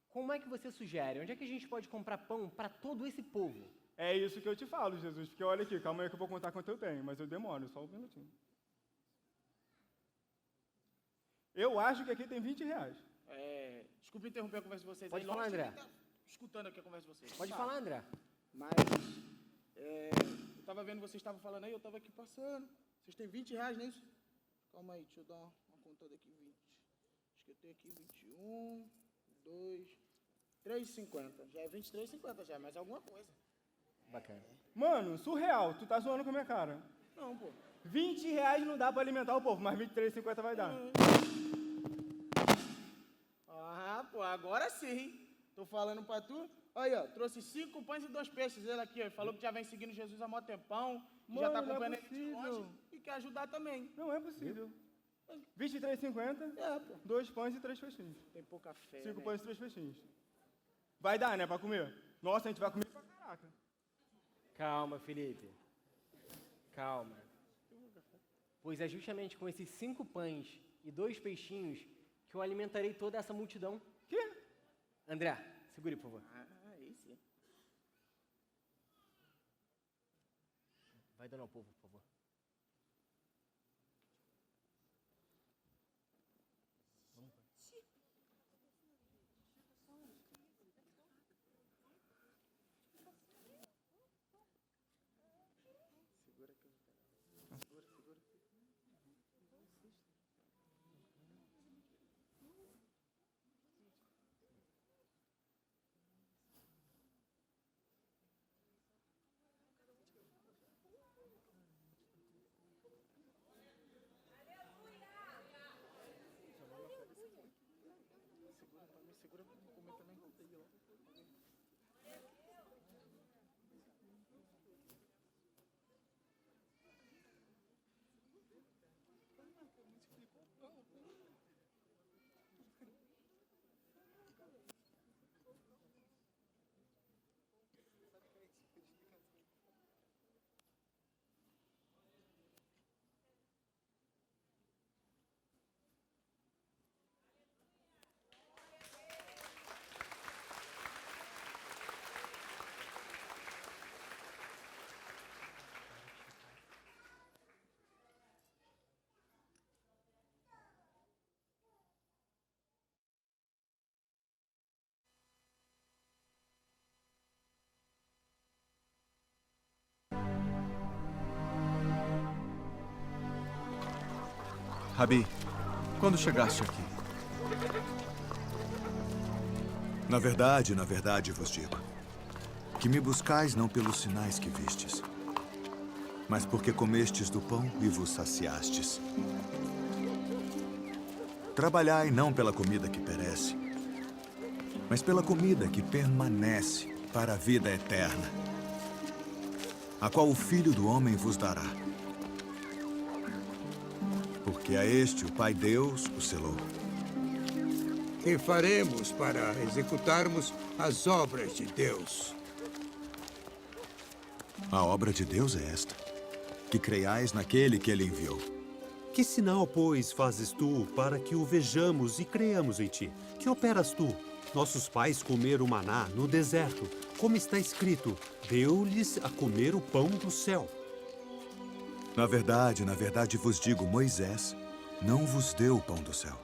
Como é que você sugere? Onde é que a gente pode comprar pão para todo esse povo? É isso que eu te falo, Jesus, porque olha aqui, calma aí que eu vou contar quanto eu tenho, mas eu demoro, só um minutinho. Eu acho que aqui tem 20 reais. Desculpa interromper a conversa de vocês. Pode aí, falar, longe de André. quem tá escutando aqui a conversa de vocês. Pode Tá. falar, André. Mas, eu tava vendo vocês estavam falando aí, eu tava aqui passando. Vocês têm 20 reais nisso? Calma aí, deixa eu dar uma contada aqui, 20. Acho que eu tenho aqui 21, 2, 3,50. Já é 23,50 já, mas alguma coisa. Bacana. Mano, surreal, tu tá zoando com a minha cara. Não, pô. 20 reais não dá pra alimentar o povo, mas 23,50 vai dar. Ah, pô, agora sim. Tô falando pra tu. Aí, ó, trouxe 5 pães e 2 peixes. Ele aqui, ó, falou que já vem seguindo Jesus há mó tempão, que já tá Mano, não é acompanhando ele de possível. longe e quer ajudar também. Não é possível. 23,50, É, pô. 2 pães e 3 peixinhos. Tem pouca fé, 5 né? pães e 3 peixinhos. Vai dar, né, pra comer? Nossa, a gente vai comer pra caraca. Calma, Felipe. Calma. Pois é justamente com esses 5 pães e 2 peixinhos que eu alimentarei toda essa multidão. Quê? André, segure, por favor. Ah, aí sim. Vai dando ao povo, por favor. Segura pra mim comer também. Rabi, quando chegaste aqui? Na verdade vos digo, que me buscais não pelos sinais que vistes, mas porque comestes do pão e vos saciastes. Trabalhai não pela comida que perece, mas pela comida que permanece para a vida eterna, a qual o Filho do Homem vos dará. Porque a este o Pai Deus o selou. Que faremos para executarmos as obras de Deus? A obra de Deus é esta, que creiais naquele que ele enviou. Que sinal, pois, fazes tu para que o vejamos e creiamos em ti? Que operas tu? Nossos pais comeram maná no deserto, como está escrito, deu-lhes a comer o pão do céu. Na verdade vos digo, Moisés não vos deu o pão do céu.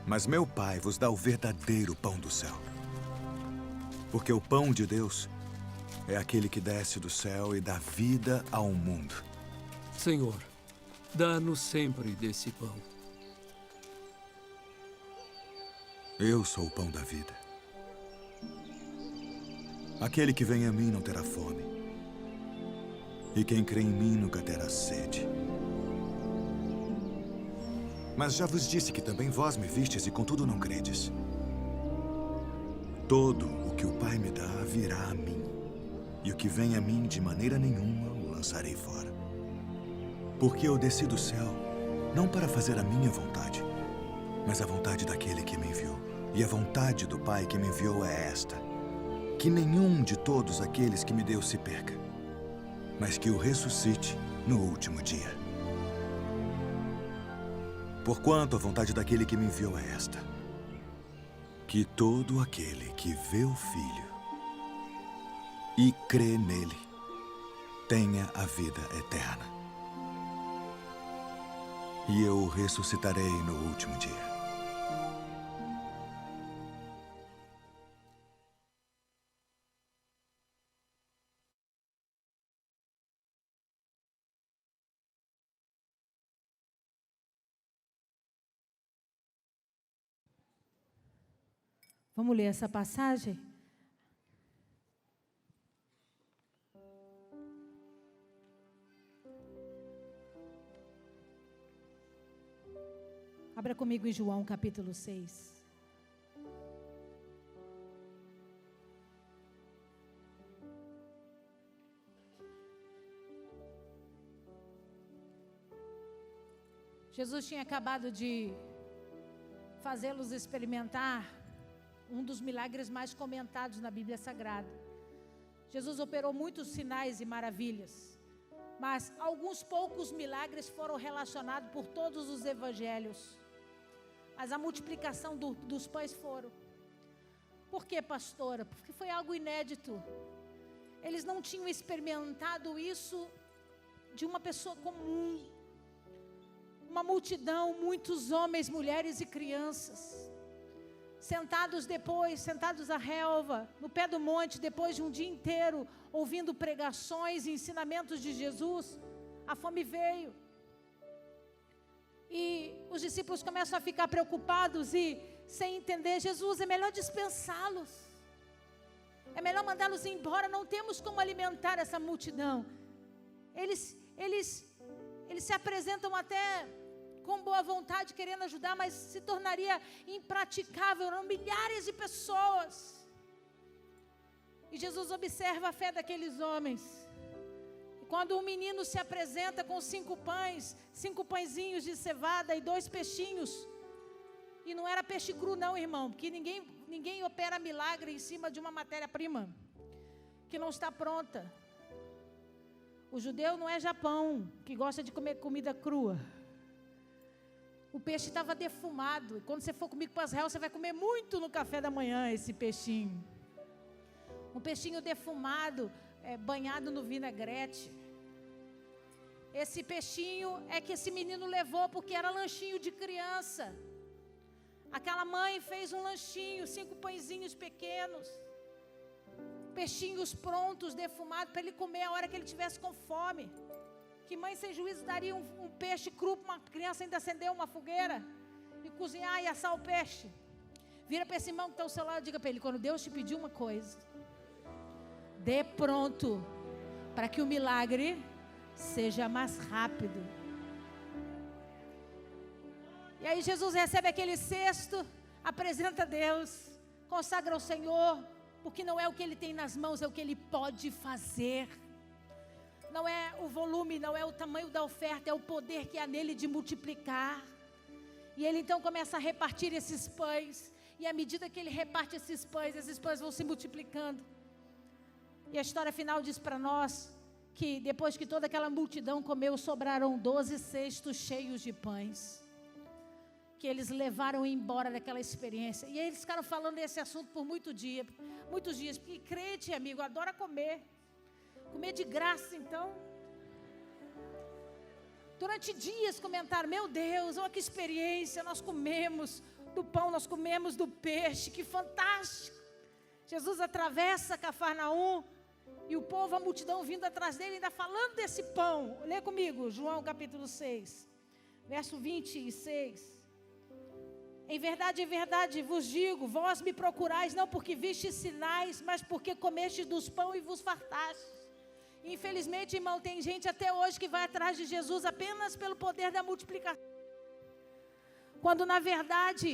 Mas meu Pai vos dá o verdadeiro pão do céu. Porque o pão de Deus é aquele que desce do céu e dá vida ao mundo. Senhor, dá-nos sempre desse pão. Eu sou o pão da vida. Aquele que vem a mim não terá fome. E quem crê em mim nunca terá sede. Mas já vos disse que também vós me vistes e contudo não credes. Todo o que o Pai me dá virá a mim. E o que vem a mim de maneira nenhuma o lançarei fora. Porque eu desci do céu, não para fazer a minha vontade, mas a vontade daquele que me enviou. E a vontade do Pai que me enviou é esta: que nenhum de todos aqueles que me deu se perca, mas que o ressuscite no último dia. Porquanto a vontade daquele que me enviou é esta: que todo aquele que vê o Filho e crê nele, tenha a vida eterna. E eu o ressuscitarei no último dia. Vamos ler essa passagem? Abra comigo em João capítulo 6. Jesus tinha acabado de fazê-los experimentar um dos milagres mais comentados na Bíblia Sagrada. Jesus operou muitos sinais e maravilhas, mas alguns poucos milagres foram relacionados por todos os evangelhos. Mas a multiplicação dos pães foram. Por quê, pastora? Porque foi algo inédito. Eles não tinham experimentado isso de uma pessoa comum. Uma multidão, muitos homens, mulheres e crianças. Sentados à relva, no pé do monte, depois de um dia inteiro, ouvindo pregações e ensinamentos de Jesus, a fome veio. E os discípulos começam a ficar preocupados e sem entender. Jesus, é melhor dispensá-los. É melhor mandá-los embora, não temos como alimentar essa multidão. Eles se apresentam até com boa vontade, querendo ajudar, mas se tornaria impraticável, eram milhares de pessoas. E Jesus observa a fé daqueles homens. E quando um menino se apresenta com 5 pães, 5 pãezinhos de cevada e 2 peixinhos, e não era peixe cru não, irmão, porque ninguém opera milagre em cima de uma matéria-prima que não está pronta. O judeu não é Japão, que gosta de comer comida crua. O peixe estava defumado. E quando você for comigo para Israel, você vai comer muito no café da manhã esse peixinho. Um peixinho defumado, banhado no vinagrete. Esse peixinho é que esse menino levou porque era lanchinho de criança. Aquela mãe fez um lanchinho, 5 pãezinhos pequenos. Peixinhos prontos, defumados, para ele comer a hora que ele tivesse com fome. Que mãe sem juízo daria um peixe cru para uma criança ainda acender uma fogueira e cozinhar e assar o peixe? Vira para esse irmão que está ao seu lado e diga para ele: quando Deus te pedir uma coisa, dê pronto, para que o milagre seja mais rápido. E aí Jesus recebe aquele cesto, apresenta a Deus, consagra ao Senhor, porque não é o que Ele tem nas mãos, é o que Ele pode fazer. Não é o volume, não é o tamanho da oferta, é o poder que há nele de multiplicar. E ele então começa a repartir esses pães. E à medida que ele reparte esses pães vão se multiplicando. E a história final diz para nós que depois que toda aquela multidão comeu, sobraram 12 cestos cheios de pães, que eles levaram embora daquela experiência. E aí eles ficaram falando desse assunto por muitos dias, porque crente, amigo, adora comer. Comer de graça, então. Durante dias comentaram: meu Deus, olha que experiência, nós comemos do pão, nós comemos do peixe, que fantástico. Jesus atravessa Cafarnaum e o povo, a multidão vindo atrás dele, ainda falando desse pão. Lê comigo, João capítulo 6, verso 26. Em verdade vos digo, vós me procurais não porque vistes sinais, mas porque comestes dos pão e vos fartastes. Infelizmente, irmão, tem gente até hoje que vai atrás de Jesus apenas pelo poder da multiplicação. Quando na verdade,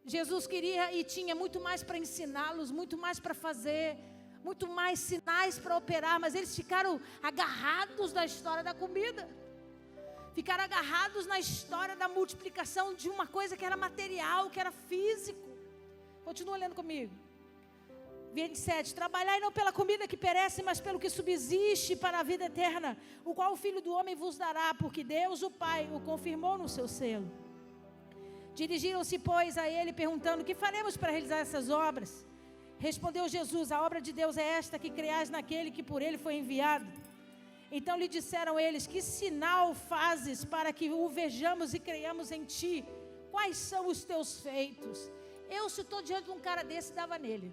Jesus queria e tinha muito mais para ensiná-los, muito mais para fazer, muito mais sinais para operar, mas eles ficaram agarrados na história da comida. Ficaram agarrados na história da multiplicação de uma coisa que era material, que era físico. Continua lendo comigo. 27, trabalhai não pela comida que perece, mas pelo que subsiste para a vida eterna, o qual o Filho do Homem vos dará, porque Deus, o Pai, o confirmou no seu selo. Dirigiram-se, pois, a ele, perguntando: que faremos para realizar essas obras? Respondeu Jesus: a obra de Deus é esta, que creais naquele que por ele foi enviado. Então lhe disseram eles: que sinal fazes para que o vejamos e creiamos em ti? Quais são os teus feitos? Eu, se estou diante de um cara desse, dava nele.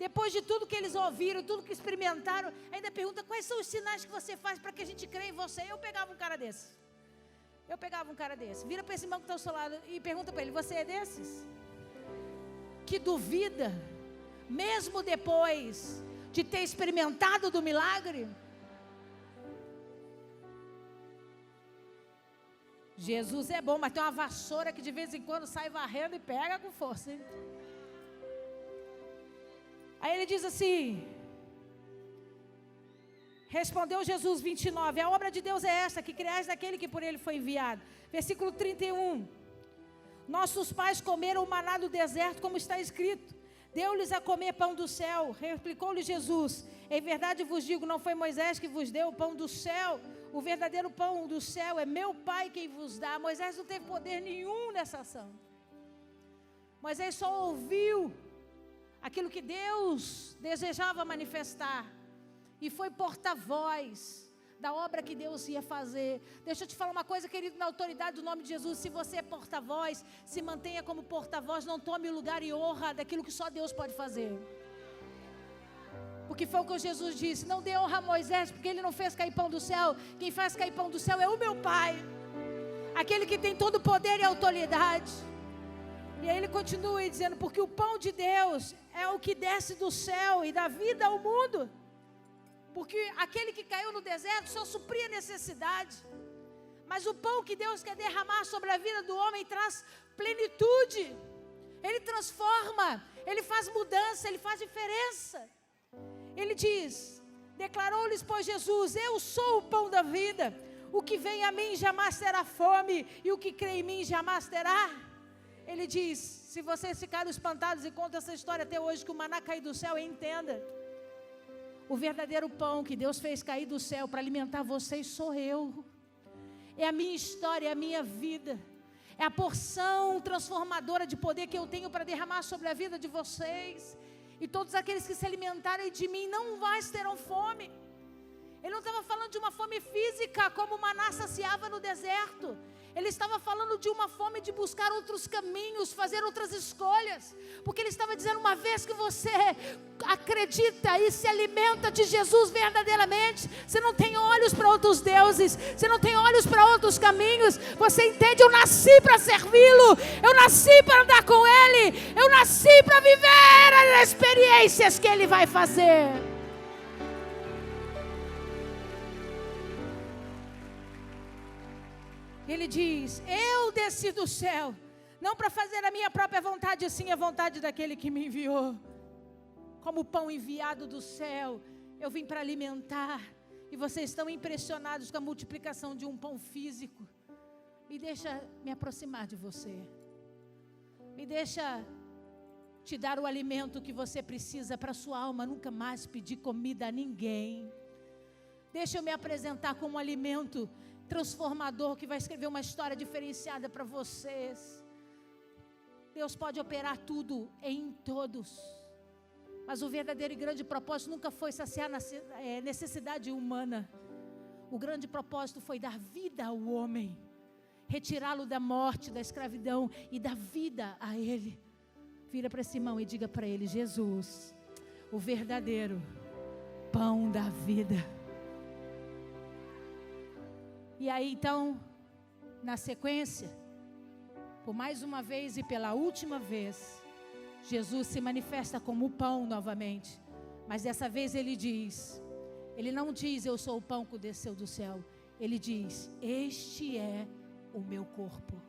Depois de tudo que eles ouviram, tudo que experimentaram, ainda pergunta: quais são os sinais que você faz para que a gente creia em você? Eu pegava um cara desse. Vira para esse irmão que está ao seu lado e pergunta para ele: você é desses? Que duvida, mesmo depois de ter experimentado do milagre? Jesus é bom, mas tem uma vassoura que de vez em quando sai varrendo e pega com força, hein? Aí ele diz assim, respondeu Jesus, 29, a obra de Deus é esta, que creais naquele que por ele foi enviado. Versículo 31, nossos pais comeram o maná do deserto, como está escrito, deu-lhes a comer pão do céu. Replicou-lhe Jesus: em verdade vos digo, não foi Moisés que vos deu o pão do céu, o verdadeiro pão do céu é meu Pai quem vos dá. Moisés não teve poder nenhum nessa ação. Moisés só ouviu aquilo que Deus desejava manifestar e foi porta-voz da obra que Deus ia fazer. Deixa eu te falar uma coisa, querido, na autoridade do nome de Jesus: se você é porta-voz, se mantenha como porta-voz, não tome o lugar e honra daquilo que só Deus pode fazer. Porque foi o que Jesus disse: não dê honra a Moisés, porque ele não fez cair pão do céu. Quem faz cair pão do céu é o meu Pai, aquele que tem todo o poder e autoridade. E aí ele continua dizendo: porque o pão de Deus é o que desce do céu e dá vida ao mundo. Porque aquele que caiu no deserto só supria necessidade, mas o pão que Deus quer derramar sobre a vida do homem traz plenitude. Ele transforma, ele faz mudança, ele faz diferença. Ele diz, declarou-lhes, pois, Jesus: eu sou o pão da vida, o que vem a mim jamais terá fome, e o que crê em mim jamais terá. Ele diz, se vocês ficaram espantados e contam essa história até hoje, que o maná caiu do céu, entenda, o verdadeiro pão que Deus fez cair do céu para alimentar vocês sou eu. É a minha história, é a minha vida, é a porção transformadora de poder que eu tenho para derramar sobre a vida de vocês. E todos aqueles que se alimentarem de mim não mais terão fome. Ele não estava falando de uma fome física, como o maná saciava no deserto. Ele estava falando de uma fome de buscar outros caminhos, fazer outras escolhas. Porque ele estava dizendo, uma vez que você acredita e se alimenta de Jesus verdadeiramente, você não tem olhos para outros deuses, você não tem olhos para outros caminhos. Você entende, eu nasci para servi-lo, eu nasci para andar com ele, eu nasci para viver as experiências que ele vai fazer. Ele diz, eu desci do céu, não para fazer a minha própria vontade, assim a vontade daquele que me enviou. Como pão enviado do céu, eu vim para alimentar. E vocês estão impressionados com a multiplicação de um pão físico. Me deixa me aproximar de você. Me deixa te dar o alimento que você precisa para a sua alma nunca mais pedir comida a ninguém. Deixa eu me apresentar como um alimento transformador que vai escrever uma história diferenciada para vocês. Deus pode operar tudo em todos, mas o verdadeiro e grande propósito nunca foi saciar necessidade humana. O grande propósito foi dar vida ao homem, retirá-lo da morte, da escravidão e dar vida a ele. Vira para esse irmão e diga para ele, Jesus, o verdadeiro pão da vida. E aí então, na sequência, por mais uma vez e pela última vez, Jesus se manifesta como o pão novamente. Mas dessa vez ele diz, ele não diz eu sou o pão que desceu do céu. Ele diz, este é o meu corpo.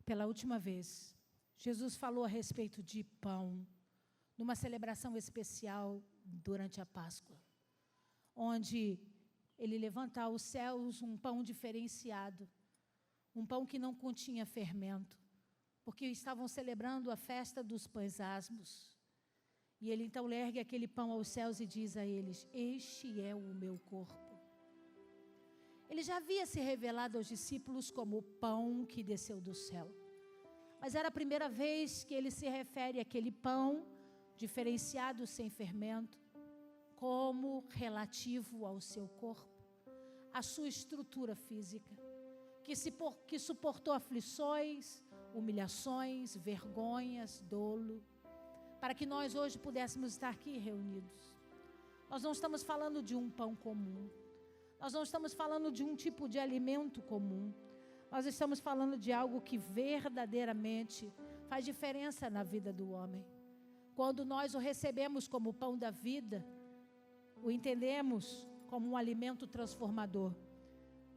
pela última vez, Jesus falou a respeito de pão, numa celebração especial durante a Páscoa, onde ele levanta aos céus um pão diferenciado, um pão que não continha fermento, porque estavam celebrando a festa dos pães asmos. E ele então ergue aquele pão aos céus e diz a eles: este é o meu corpo. Ele já havia se revelado aos discípulos como o pão que desceu do céu. Mas era a primeira vez que ele se refere àquele pão diferenciado sem fermento, como relativo ao seu corpo, à sua estrutura física, que suportou aflições, humilhações, vergonhas, dolo, para que nós hoje pudéssemos estar aqui reunidos. Nós não estamos falando de um pão comum, nós não estamos falando de um tipo de alimento comum, nós estamos falando de algo que verdadeiramente faz diferença na vida do homem. Quando nós o recebemos como o pão da vida, o entendemos como um alimento transformador.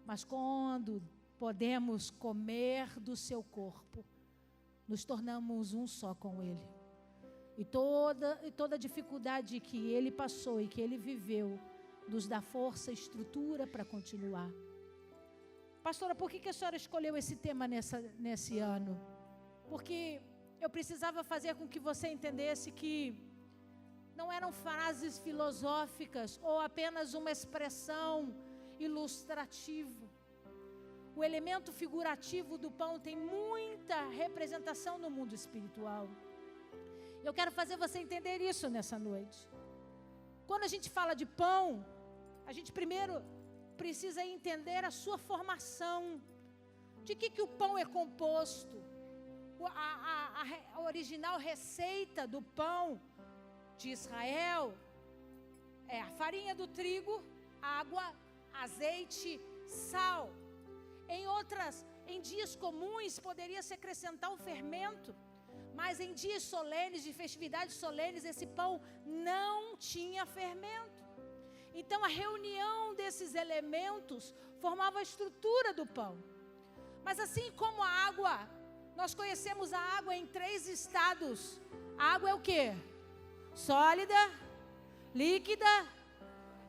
Mas quando podemos comer do seu corpo, nos tornamos um só com ele. E toda dificuldade que ele passou e que ele viveu, nos dá força e estrutura para continuar. Pastora, por que a senhora escolheu esse tema nesse ano? Porque eu precisava fazer com que você entendesse que não eram frases filosóficas ou apenas uma expressão ilustrativa. O elemento figurativo do pão tem muita representação no mundo espiritual. Eu quero fazer você entender isso nessa noite. Quando a gente fala de pão, a gente primeiro precisa entender a sua formação. De que o pão é composto? A original receita do pão de Israel é a farinha do trigo, água, azeite, sal. Em dias comuns poderia se acrescentar o fermento, mas em dias solenes, de festividades solenes, esse pão não tinha fermento. Então a reunião desses elementos formava a estrutura do pão. Mas assim como a água, nós conhecemos a água em 3 estados. A água é o quê? Sólida, líquida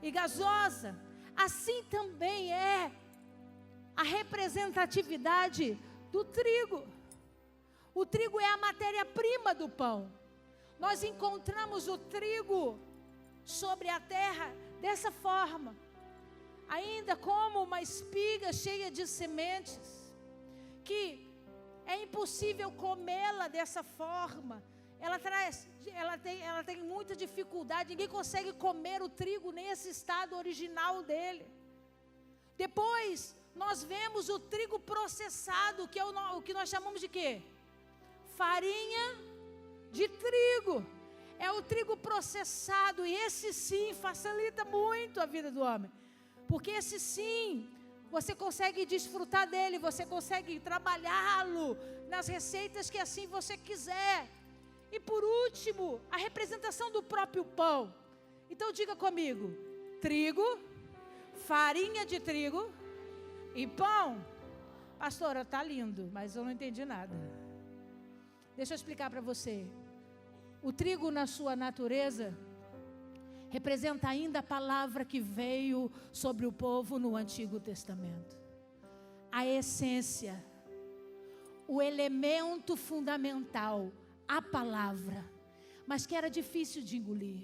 e gasosa. Assim também é a representatividade do trigo. O trigo é a matéria-prima do pão. Nós encontramos o trigo sobre a terra dessa forma, ainda como uma espiga cheia de sementes, que é impossível comê-la dessa forma. Ela tem muita dificuldade, ninguém consegue comer o trigo nesse estado original dele. Depois, nós vemos o trigo processado, que é o que nós chamamos de quê? Farinha de trigo. É o trigo processado, e esse sim facilita muito a vida do homem. Porque esse sim, você consegue desfrutar dele, você consegue trabalhá-lo nas receitas que assim você quiser. E por último, a representação do próprio pão. Então diga comigo: trigo, farinha de trigo e pão. Pastora, está lindo, mas eu não entendi nada. Deixa eu explicar para você. O trigo, na sua natureza, representa ainda a palavra que veio sobre o povo no Antigo Testamento. A essência, o elemento fundamental, a palavra, mas que era difícil de engolir,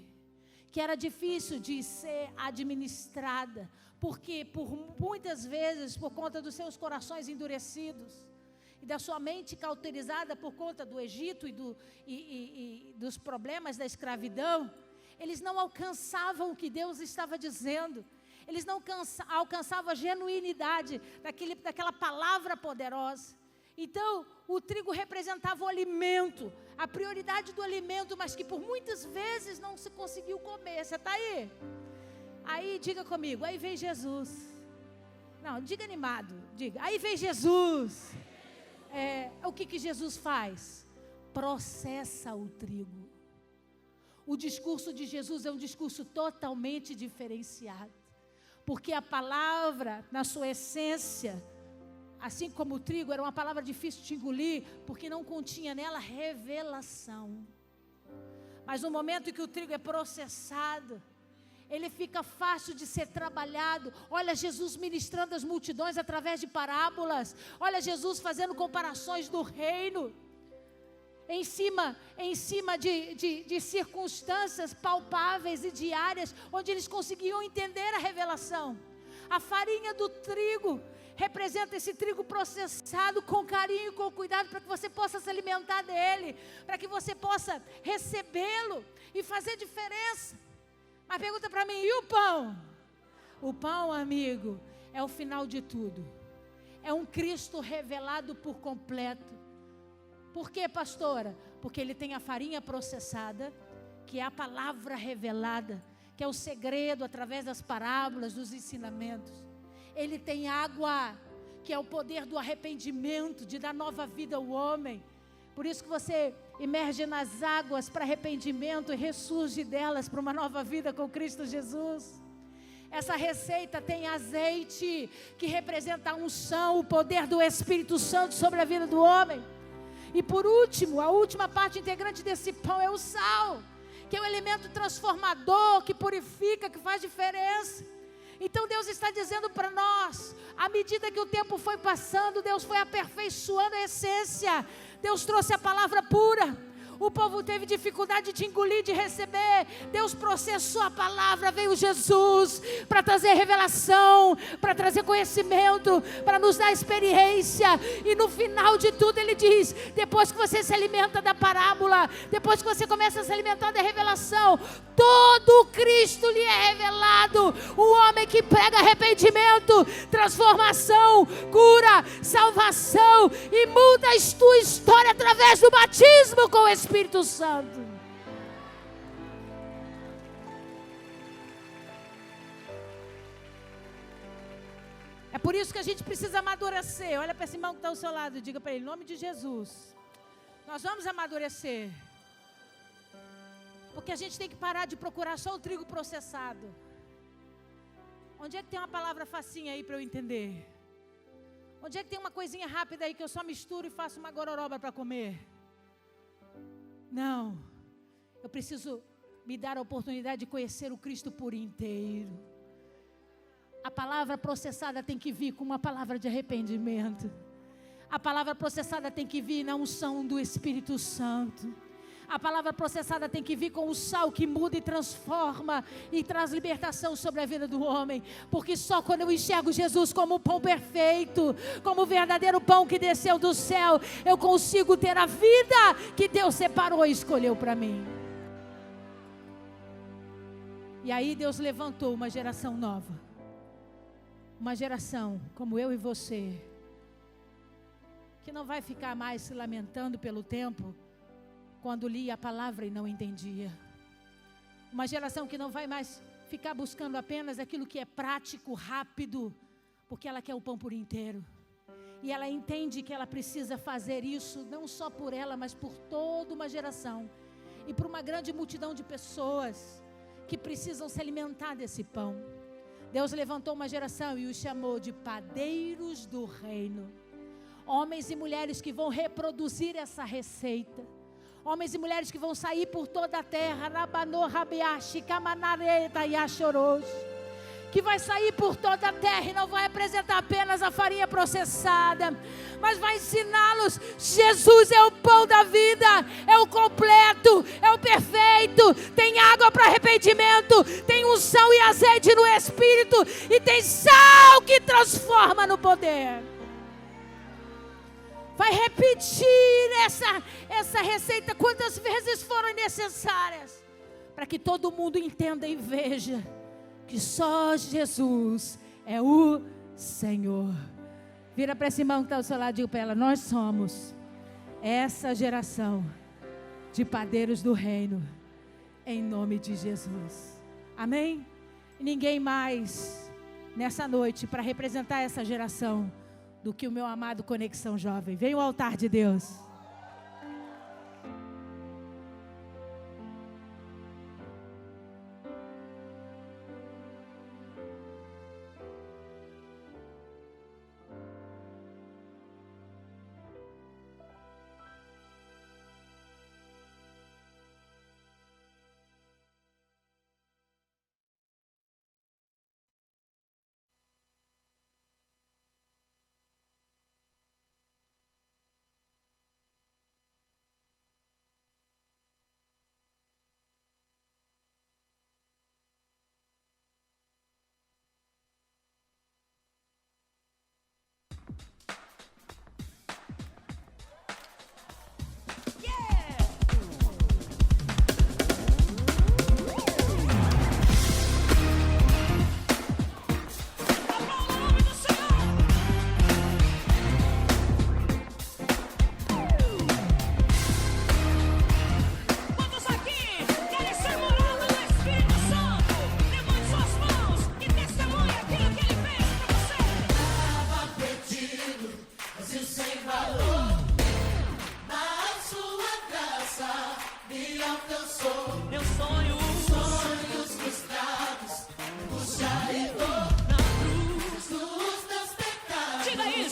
que era difícil de ser administrada, porque muitas vezes, por conta dos seus corações endurecidos, e da sua mente cauterizada por conta do Egito e dos problemas da escravidão, eles não alcançavam o que Deus estava dizendo, eles não alcançavam a genuinidade daquela palavra poderosa. Então, o trigo representava o alimento, a prioridade do alimento, mas que por muitas vezes não se conseguiu comer. Você está aí? Aí, diga comigo, aí vem Jesus. Não, diga animado, diga, aí vem Jesus. O que Jesus faz? Processa o trigo. O discurso de Jesus é um discurso totalmente diferenciado, porque a palavra, na sua essência, assim como o trigo era uma palavra difícil de engolir, porque não continha nela revelação. Mas no momento que o trigo é processado, ele fica fácil de ser trabalhado. Olha Jesus ministrando as multidões através de parábolas. Olha Jesus fazendo comparações do reino. Em cima de circunstâncias palpáveis e diárias, onde eles conseguiam entender a revelação. A farinha do trigo representa esse trigo processado com carinho, com cuidado, para que você possa se alimentar dele, para que você possa recebê-lo e fazer diferença. Mas pergunta para mim, e o pão? O pão, amigo, é o final de tudo. É um Cristo revelado por completo. Por quê, pastora? Porque ele tem a farinha processada, que é a palavra revelada, que é o segredo através das parábolas, dos ensinamentos. Ele tem água, que é o poder do arrependimento, de dar nova vida ao homem. Por isso que você emerge nas águas para arrependimento e ressurge delas para uma nova vida com Cristo Jesus. Essa receita tem azeite, que representa a unção, o poder do Espírito Santo sobre a vida do homem. E por último, a última parte integrante desse pão é o sal, que é o elemento transformador, que purifica, que faz diferença. Então Deus está dizendo para nós, à medida que o tempo foi passando, Deus foi aperfeiçoando a essência. Deus trouxe a palavra pura. O povo teve dificuldade de engolir, de receber. Deus processou a palavra, veio Jesus para trazer revelação, para trazer conhecimento, para nos dar experiência. E no final de tudo ele diz, depois que você se alimenta da parábola, depois que você começa a se alimentar da revelação, todo Cristo lhe é revelado. O homem que prega arrependimento, transformação, cura, salvação e muda a tua história através do batismo com o Espírito Santo. É por isso que a gente precisa amadurecer. Olha para esse irmão que está ao seu lado e diga para ele, em nome de Jesus, nós vamos amadurecer. Porque a gente tem que parar de procurar só o trigo processado. Onde é que tem uma palavra facinha aí para eu entender? Onde é que tem uma coisinha rápida aí que eu só misturo e faço uma gororoba para comer? Não, eu preciso me dar a oportunidade de conhecer o Cristo por inteiro. A palavra processada tem que vir com uma palavra de arrependimento. A palavra processada tem que vir na unção do Espírito Santo. A palavra processada tem que vir com o sal que muda e transforma e traz libertação sobre a vida do homem. Porque só quando eu enxergo Jesus como o pão perfeito, como o verdadeiro pão que desceu do céu, eu consigo ter a vida que Deus separou e escolheu para mim. E aí Deus levantou uma geração nova. Uma geração como eu e você, que não vai ficar mais se lamentando pelo tempo, quando lia a palavra e não entendia. Uma geração que não vai mais ficar buscando apenas aquilo que é prático, rápido, porque ela quer o pão por inteiro. E ela entende que ela precisa fazer isso, não só por ela, mas por toda uma geração. E por uma grande multidão de pessoas que precisam se alimentar desse pão. Deus levantou uma geração e os chamou de padeiros do reino. Homens e mulheres que vão reproduzir essa receita. Homens e mulheres que vão sair por toda a terra, que vai sair por toda a terra e não vai apresentar apenas a farinha processada, mas vai ensiná-los, Jesus é o pão da vida, é o completo, é o perfeito, tem água para arrependimento, tem unção e azeite no Espírito, e tem sal que transforma no poder. Vai repetir essa receita quantas vezes forem necessárias, para que todo mundo entenda e veja que só Jesus é o Senhor. Vira para esse irmão que está ao seu lado e diga para ela, nós somos essa geração de padeiros do reino, em nome de Jesus. Amém? E ninguém mais nessa noite para representar essa geração do que o meu amado Conexão Jovem. Vem o altar de Deus.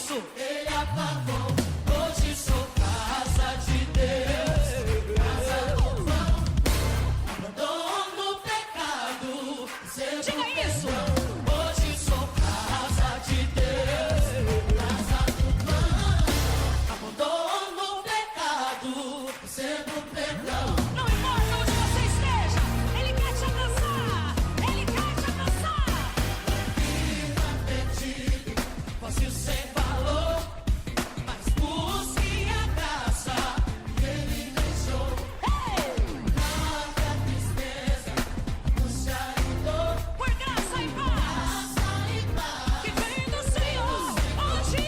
isso? Ele apagou. Hoje sou casa de Deus. Casa do pão. Abandono o pecado. Diga isso. Hoje sou casa de Deus. Casa do pão. Abandono o pecado. Recebo perdão. Não importa onde você esteja, Ele quer te alcançar. Ele quer te alcançar. Vida perdido, vazio sem valor, mas busque a graça que Ele deixou. Nada tristeza, angústia e dor. Por graça e paz, que vem do Senhor. Hoje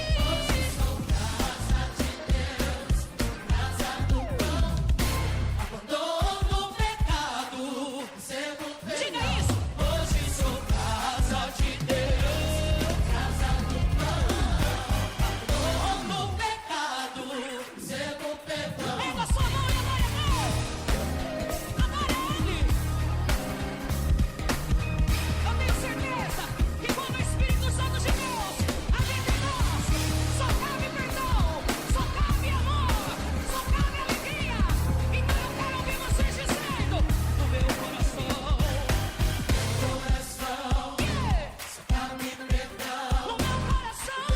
sou casa de Deus, casa do pão. Abandono o pecado, recebo perdão. Diga isso. Hoje sou casa de Deus, casa do pão. Abandono o pecado, recebo perdão. Pega a sua mão e adore a Deus. Adore a Ele. Eu tenho certeza que quando o Espírito Santo de Deus habita em nós, só cabe perdão, só cabe amor, só cabe alegria. Então eu quero ouvir vocês dizendo: no meu coração, yeah, só cabe perdão. No meu coração,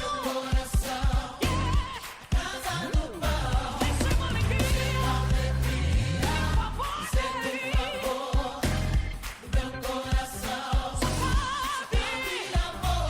yeah, casa do pão. Receba alegria, por favor, no meu coração, só cabe amor.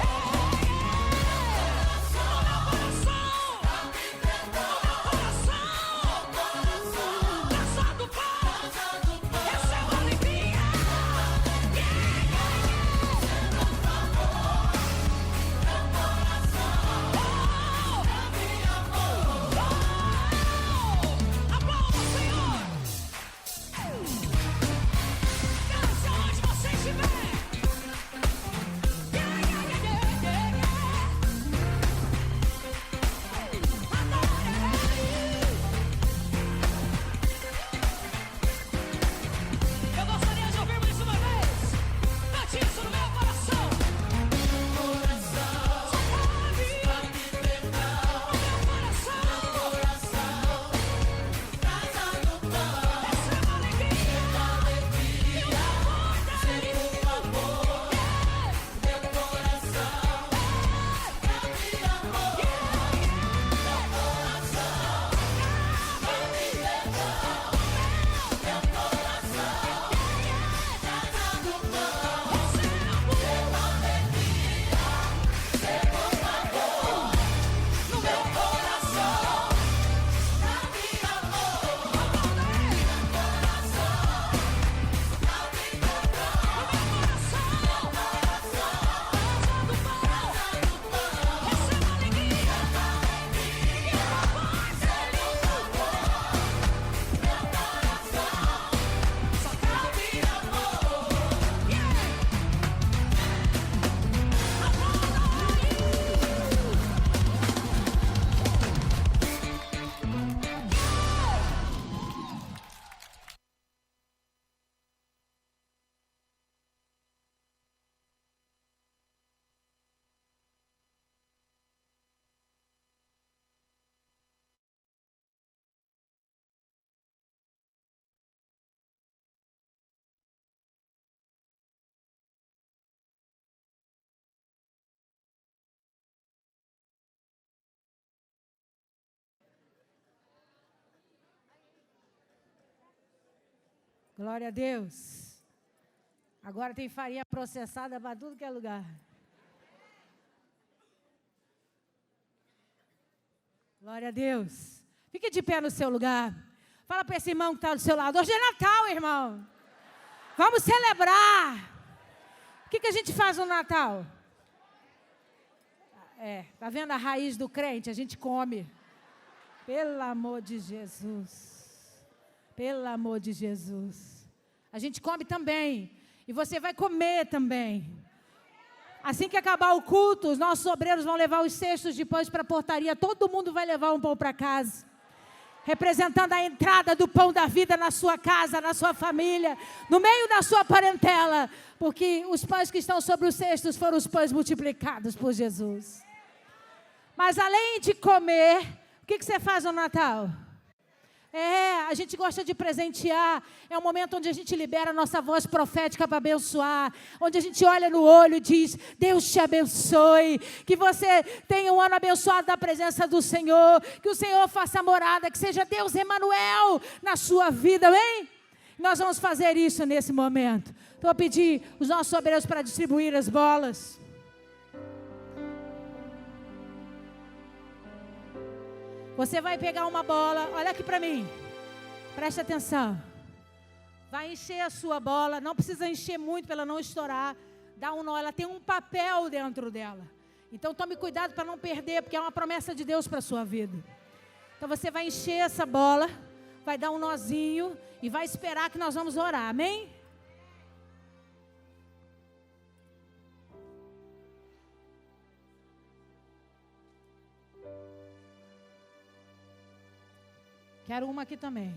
Eu gostaria de ouvir mais uma vez. Cante isso no meu coração. Só cabe perdão. No meu coração, casa do pão. Receba alegria, e o amor dele. Meu coração, cabe amor. Meu coração, cabe perdão. Meu coração, casa do pão. Receba alegria, receba amor. No meu coração, cabe amor. Meu coração, cabe perdão. No meu coração, casa do pão. Receba alegria, e o amor dele. Meu coração, só cabe amor. Glória a Deus. Agora tem farinha processada para tudo que é lugar. Glória a Deus. Fique de pé no seu lugar. Fala para esse irmão que está do seu lado. Hoje é Natal, irmão. Vamos celebrar. O que a gente faz no Natal? Tá vendo a raiz do crente? A gente come. Pelo amor de Jesus. Pelo amor de Jesus. A gente come também. E você vai comer também. Assim que acabar o culto, os nossos obreiros vão levar os cestos de pães para a portaria. Todo mundo vai levar um pão para casa. Representando a entrada do pão da vida na sua casa, na sua família, no meio da sua parentela. Porque os pães que estão sobre os cestos foram os pães multiplicados por Jesus. Mas além de comer, o que você faz no Natal? A gente gosta de presentear. É um momento onde a gente libera a nossa voz profética para abençoar. Onde a gente olha no olho e diz: Deus te abençoe. Que você tenha um ano abençoado da presença do Senhor. Que o Senhor faça morada. Que seja Deus Emanuel na sua vida, amém? Nós vamos fazer isso nesse momento. Então eu pedi os nossos obreiros para distribuir as bolas. Você vai pegar uma bola, olha aqui para mim, preste atenção. Vai encher a sua bola, não precisa encher muito para ela não estourar. Dá um nó, ela tem um papel dentro dela. Então tome cuidado para não perder, porque é uma promessa de Deus para a sua vida. Então você vai encher essa bola, vai dar um nozinho e vai esperar que nós vamos orar, amém? Quero uma aqui também.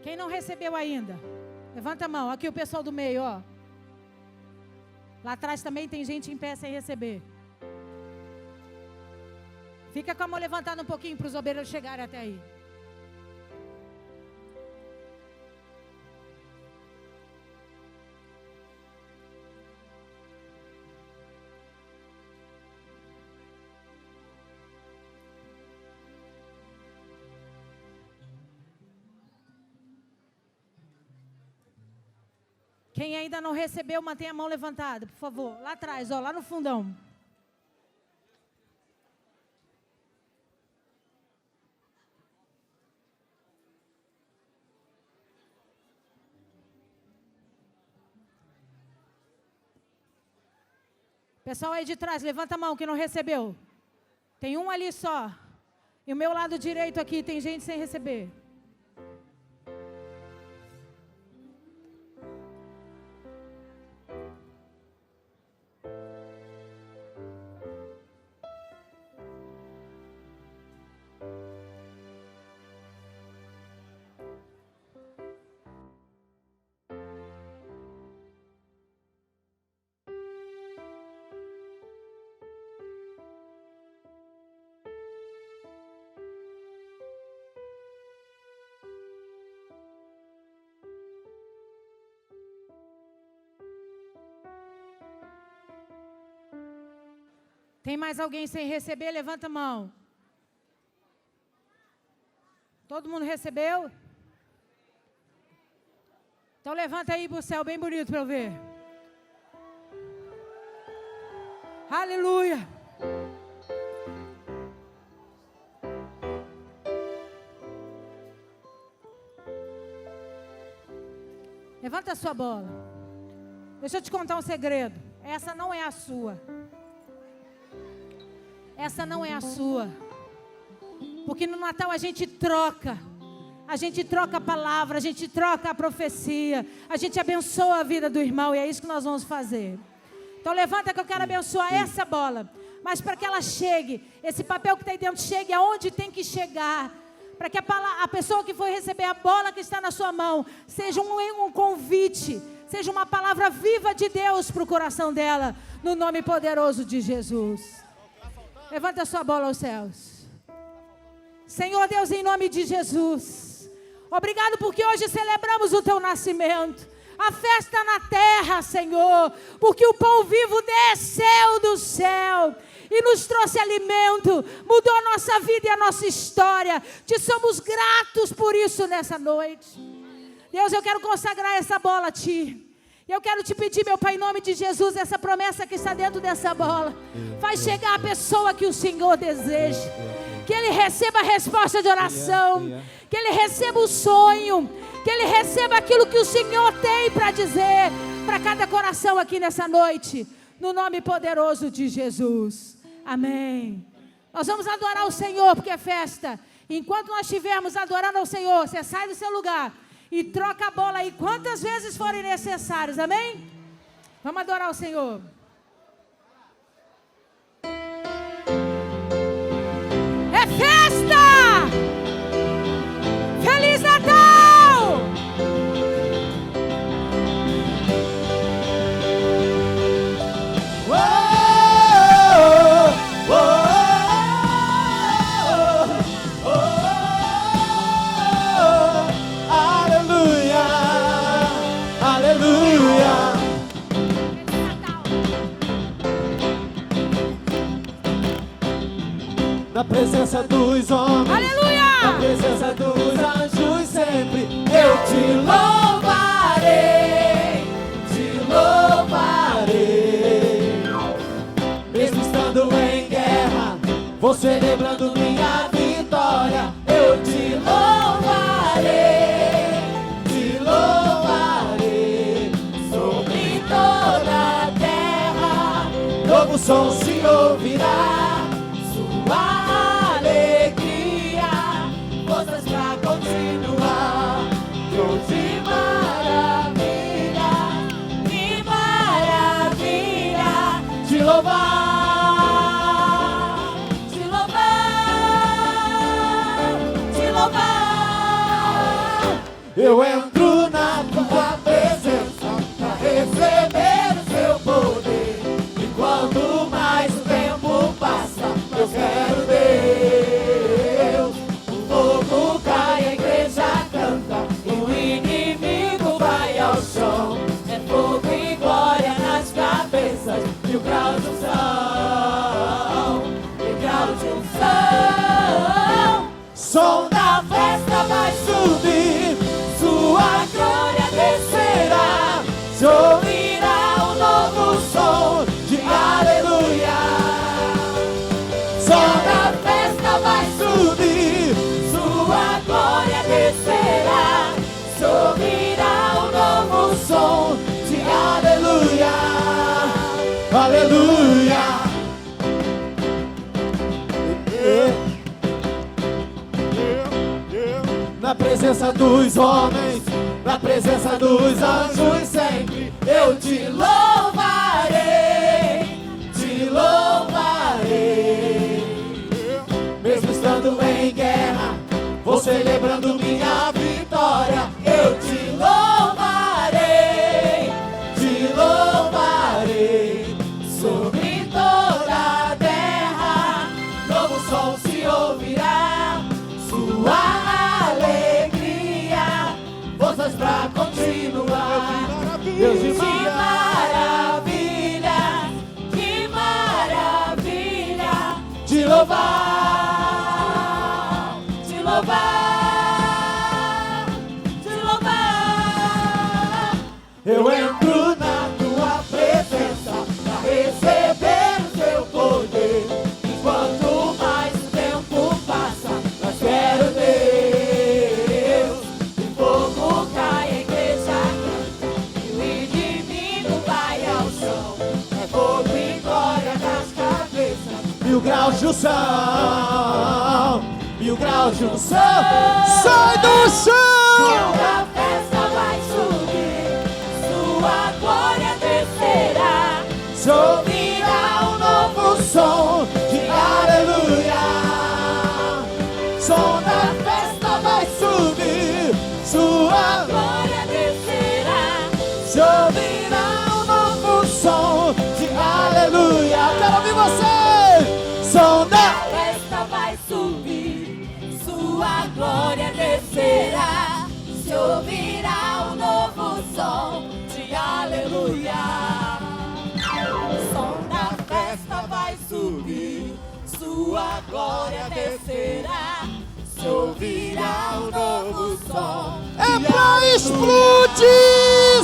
Quem não recebeu ainda? Levanta a mão. Aqui o pessoal do meio, ó. Lá atrás também tem gente em pé sem receber. Fica com a mão levantada um pouquinho para os obreiros chegarem até aí. Quem ainda não recebeu, mantenha a mão levantada, por favor. Lá atrás, ó, lá no fundão. Pessoal aí de trás, levanta a mão que não recebeu. Tem um ali só. E o meu lado direito aqui tem gente sem receber. Tem mais alguém sem receber? Levanta a mão. Todo mundo recebeu? Então levanta aí para o céu bem bonito para eu ver. Aleluia. Levanta a sua bola. Deixa eu te contar um segredo. Essa não é a sua. Essa não é a sua. Porque no Natal a gente troca. A gente troca a palavra, a gente troca a profecia. A gente abençoa a vida do irmão e é isso que nós vamos fazer. Então levanta que eu quero abençoar essa bola. Mas para que ela chegue, esse papel que está aí dentro chegue aonde tem que chegar. Para que a pessoa que foi receber a bola que está na sua mão seja um convite, seja uma palavra viva de Deus para o coração dela. No nome poderoso de Jesus. Levanta a sua bola aos céus. Senhor Deus, em nome de Jesus. Obrigado porque hoje celebramos o teu nascimento. A festa na terra, Senhor. Porque o pão vivo desceu do céu e nos trouxe alimento. Mudou a nossa vida e a nossa história. Te somos gratos por isso nessa noite. Deus, eu quero consagrar essa bola a Ti. Eu quero te pedir, meu Pai, em nome de Jesus, essa promessa que está dentro dessa bola. Faz chegar a pessoa que o Senhor deseja. Que ele receba a resposta de oração. Que ele receba o sonho. Que ele receba aquilo que o Senhor tem para dizer para cada coração aqui nessa noite. No nome poderoso de Jesus. Amém. Nós vamos adorar o Senhor porque é festa. Enquanto nós estivermos adorando ao Senhor, você sai do seu lugar e troca a bola aí quantas vezes forem necessárias, amém? Vamos adorar o Senhor. na presença dos homens, Aleluia! na presença dos anjos sempre eu te louvarei, mesmo estando em guerra, vou celebrando minha vitória, eu te louvarei, sobre toda a terra, novo som se ouvirá, sua alegria, forças pra continuar, show de maravilha, te louvar, te louvar, eu entro na tua presença pra receber o seu poder, e quanto mais o tempo passa, eu quero Deus, o fogo cai, a igreja canta, e o inimigo vai ao chão, é fogo e glória nas cabeças, e o grau de unção, e grau de unção, som da festa vai subir, sua glória descerá, se ouvirá um novo som de aleluia. Som da festa vai subir, sua glória descerá, se ouvirá um novo som de aleluia, aleluia. Na presença dos homens, na presença dos anjos sempre eu te louvarei, mesmo estando em guerra, vou celebrando minha vitória, eu te louvarei, sobre toda a terra, novo som se ouvirá, sua alegria, forças pra continuar, Deus de maravilha, que maravilha, te louvar, te louvar, te louvar, eu entro na tua presença pra receber o teu poder, e quanto mais o tempo passa, mais quero Deus, o fogo cai, a igreja canta, e o inimigo vai ao chão, é fogo e glória nas cabeças, mil graus de unção, mil graus de unção, sai do chão! A festa vai subir, sua glória descerá, se ouvirá um novo som de aleluia. Som da festa vai subir, sua glória descerá, se ouvirá um novo som de aleluia. Quero ouvir você! Som da festa vai subir, sua glória descerá, se ouvirá um novo som de aleluia. Som da festa vai subir, sua glória descerá, se ouvirá um novo som. É pra explodir!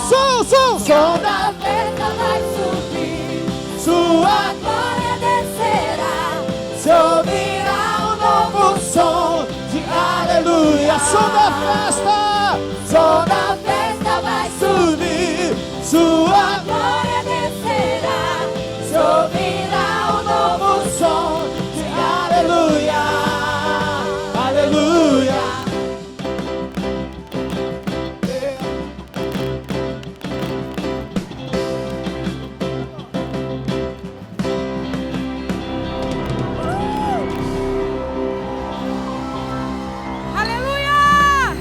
Som da festa vai subir, sua glória descerá, se ouvirá um novo som de aleluia. Som da festa vai subir, sua glória descerá, se ouvirá um novo som de aleluia, aleluia. Aleluia!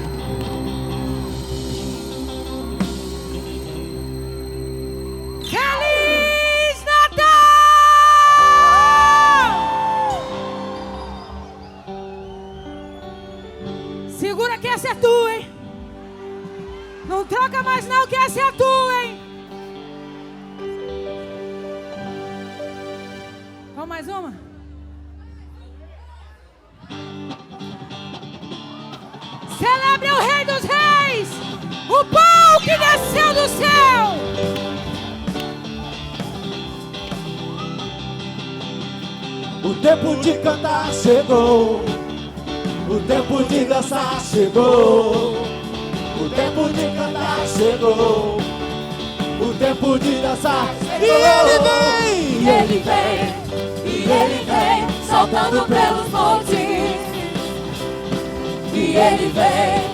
Feliz Natal! Segura que essa é tua, hein? Não troca mais não, que essa é tua, hein? Vamos mais uma? pobre é o Rei dos Reis, o pão que desceu do céu. O tempo de cantar chegou, o tempo de dançar chegou, o tempo de cantar chegou, o tempo de dançar chegou. E ele vem, e ele vem, e ele vem, saltando pelos montes. E ele vem,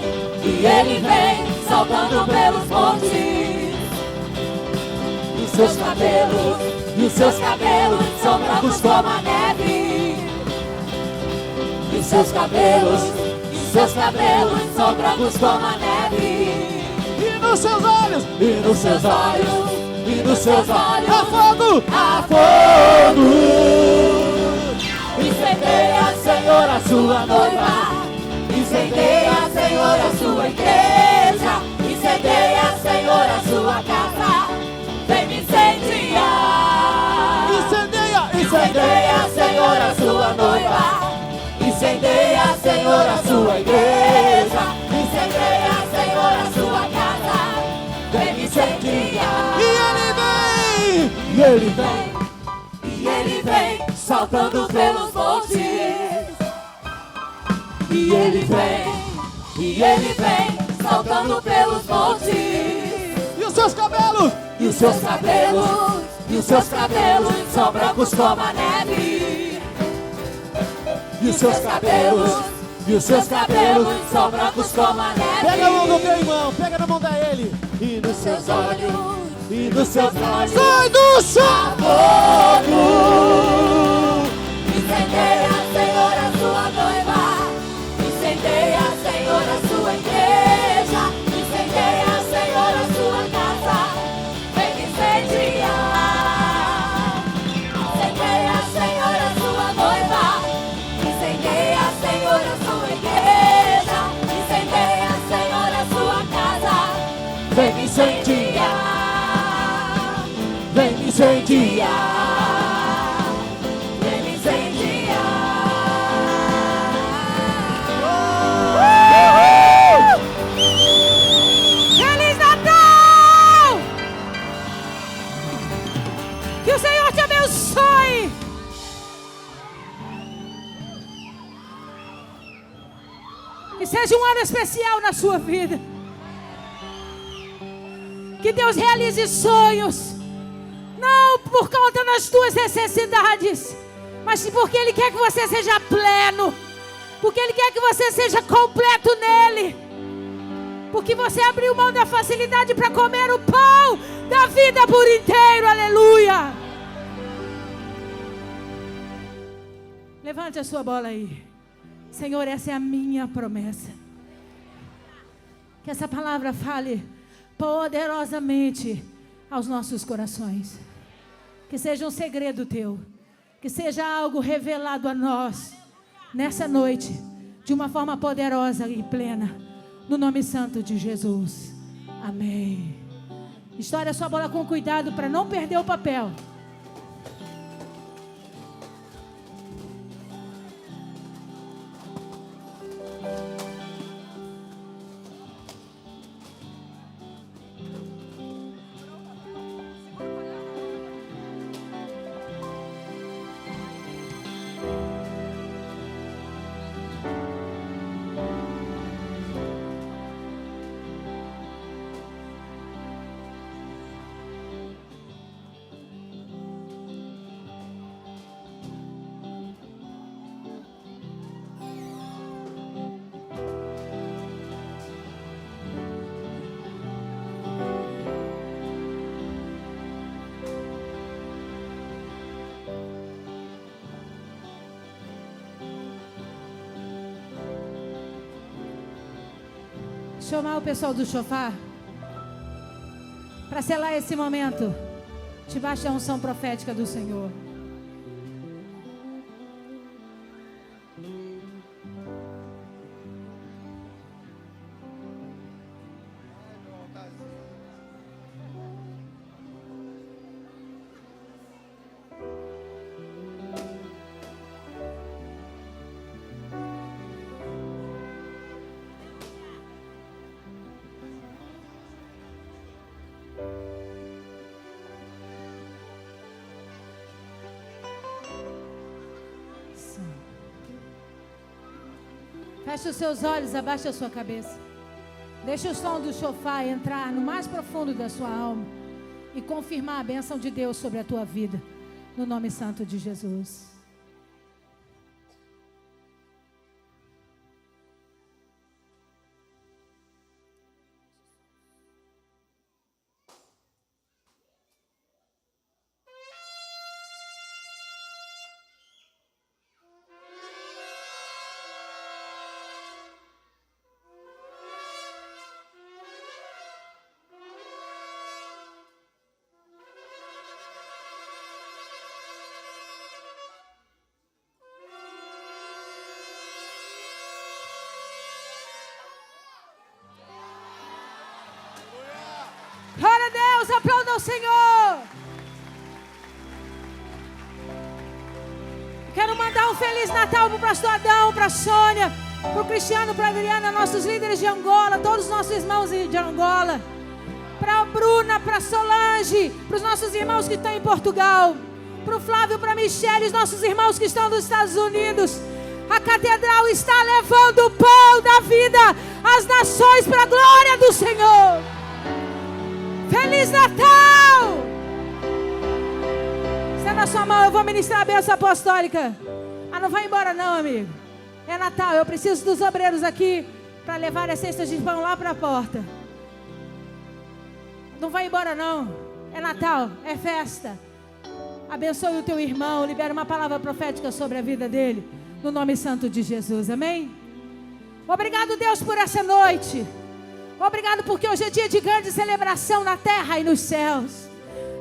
saltando pelos montes. E seus cabelos são brancos como a neve. E seus cabelos são brancos como a neve. E nos seus olhos, e nos seus olhos, e nos seus olhos, há fogo, há fogo. Incendeia, Senhor, a sua noiva. Incendeia, Senhor, a sua igreja. Incendeia, Senhor, a sua casa. Vem me incendiar. Incendeia, Senhor, a sua noiva. Incendeia, Senhor, a sua igreja. Incendeia, Senhor, a sua casa. Vem me incendiar. E ele vem, e ele vem, saltando pelos montes. E ele vem, saltando pelos montes. E os seus cabelos, e os seus cabelos, e os seus cabelos são brancos como a neve. E os seus cabelos, e os seus cabelos são brancos como a neve. Pega a mão do teu irmão, pega na mão dele. E nos seus olhos, e nos seus olhos, sai do chão. Incendeia, Senhor, a sua noiva. Incendeia, Senhor, a sua igreja. Incendeia, Senhor, a sua casa. Vem me incendiar. Incendeia, Senhor, a sua noiva. Incendeia, Senhor, a sua igreja. Incendeia, Senhor, a sua casa. Vem me incendiar. Vem me incendiar. Feliz Natal! Que o Senhor te abençoe. Que seja um ano especial na sua vida. Que Deus realize sonhos. Não por conta das tuas necessidades, mas porque Ele quer que você seja pleno. Porque Ele quer que você seja completo nele. Porque você abriu mão da facilidade para comer o pão da vida por inteiro. Aleluia. Levante a sua bola aí. Senhor, essa é a minha promessa. Que essa palavra fale poderosamente aos nossos corações. Que seja um segredo teu. Que seja algo revelado a nós nessa noite, de uma forma poderosa e plena. No nome santo de Jesus. Amém. Estoure a sua bola com cuidado para não perder o papel. Chamar o pessoal do chofar para selar esse momento debaixo da unção profética do Senhor. Feche os seus olhos, abaixe a sua cabeça. Deixe o som do shofar entrar no mais profundo da sua alma e confirmar a bênção de Deus sobre a tua vida, no nome santo de Jesus. Glória a Deus, aplauda o Senhor. Quero mandar um Feliz Natal para o pastor Adão, para a Sônia, para o Cristiano, para a Adriana, nossos líderes de Angola, todos os nossos irmãos de Angola, para a Bruna, para a Solange, para os nossos irmãos que estão em Portugal, para o Flávio, para a Michelle, os nossos irmãos que estão nos Estados Unidos. A catedral está levando o pão da vida às nações para a glória do Senhor. Feliz Natal! Está na sua mão, eu vou ministrar a bênção apostólica. Ah, não vai embora não, amigo. É Natal, eu preciso dos obreiros aqui para levar as cestas de pão lá para a porta. Não vai embora não. É Natal, é festa. Abençoe o teu irmão, libera uma palavra profética sobre a vida dele, no nome santo de Jesus, amém? Obrigado, Deus, por essa noite. Obrigado porque hoje é dia de grande celebração na terra e nos céus.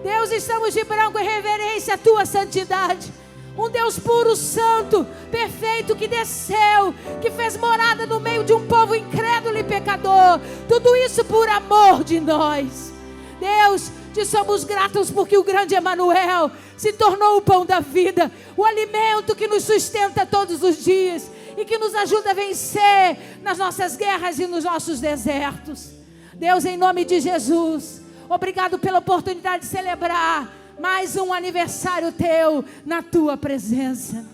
Deus, estamos de branco em reverência à tua santidade. Um Deus puro, santo, perfeito, que desceu, que fez morada no meio de um povo incrédulo e pecador. Tudo isso por amor de nós. Deus, te somos gratos porque o grande Emanuel se tornou o pão da vida, o alimento que nos sustenta todos os dias e que nos ajuda a vencer nas nossas guerras e nos nossos desertos. Deus, em nome de Jesus, obrigado pela oportunidade de celebrar mais um aniversário teu na tua presença.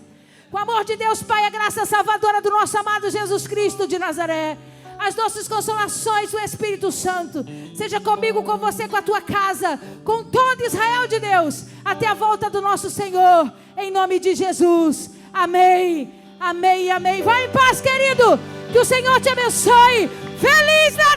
Com o amor de Deus, Pai, a graça salvadora do nosso amado Jesus Cristo de Nazaré, as doces consolações do Espírito Santo, seja comigo, com você, com a tua casa, com todo Israel de Deus, até a volta do nosso Senhor, em nome de Jesus. Amém. Amém, amém. Vai em paz, querido. Que o Senhor te abençoe. Feliz Natal!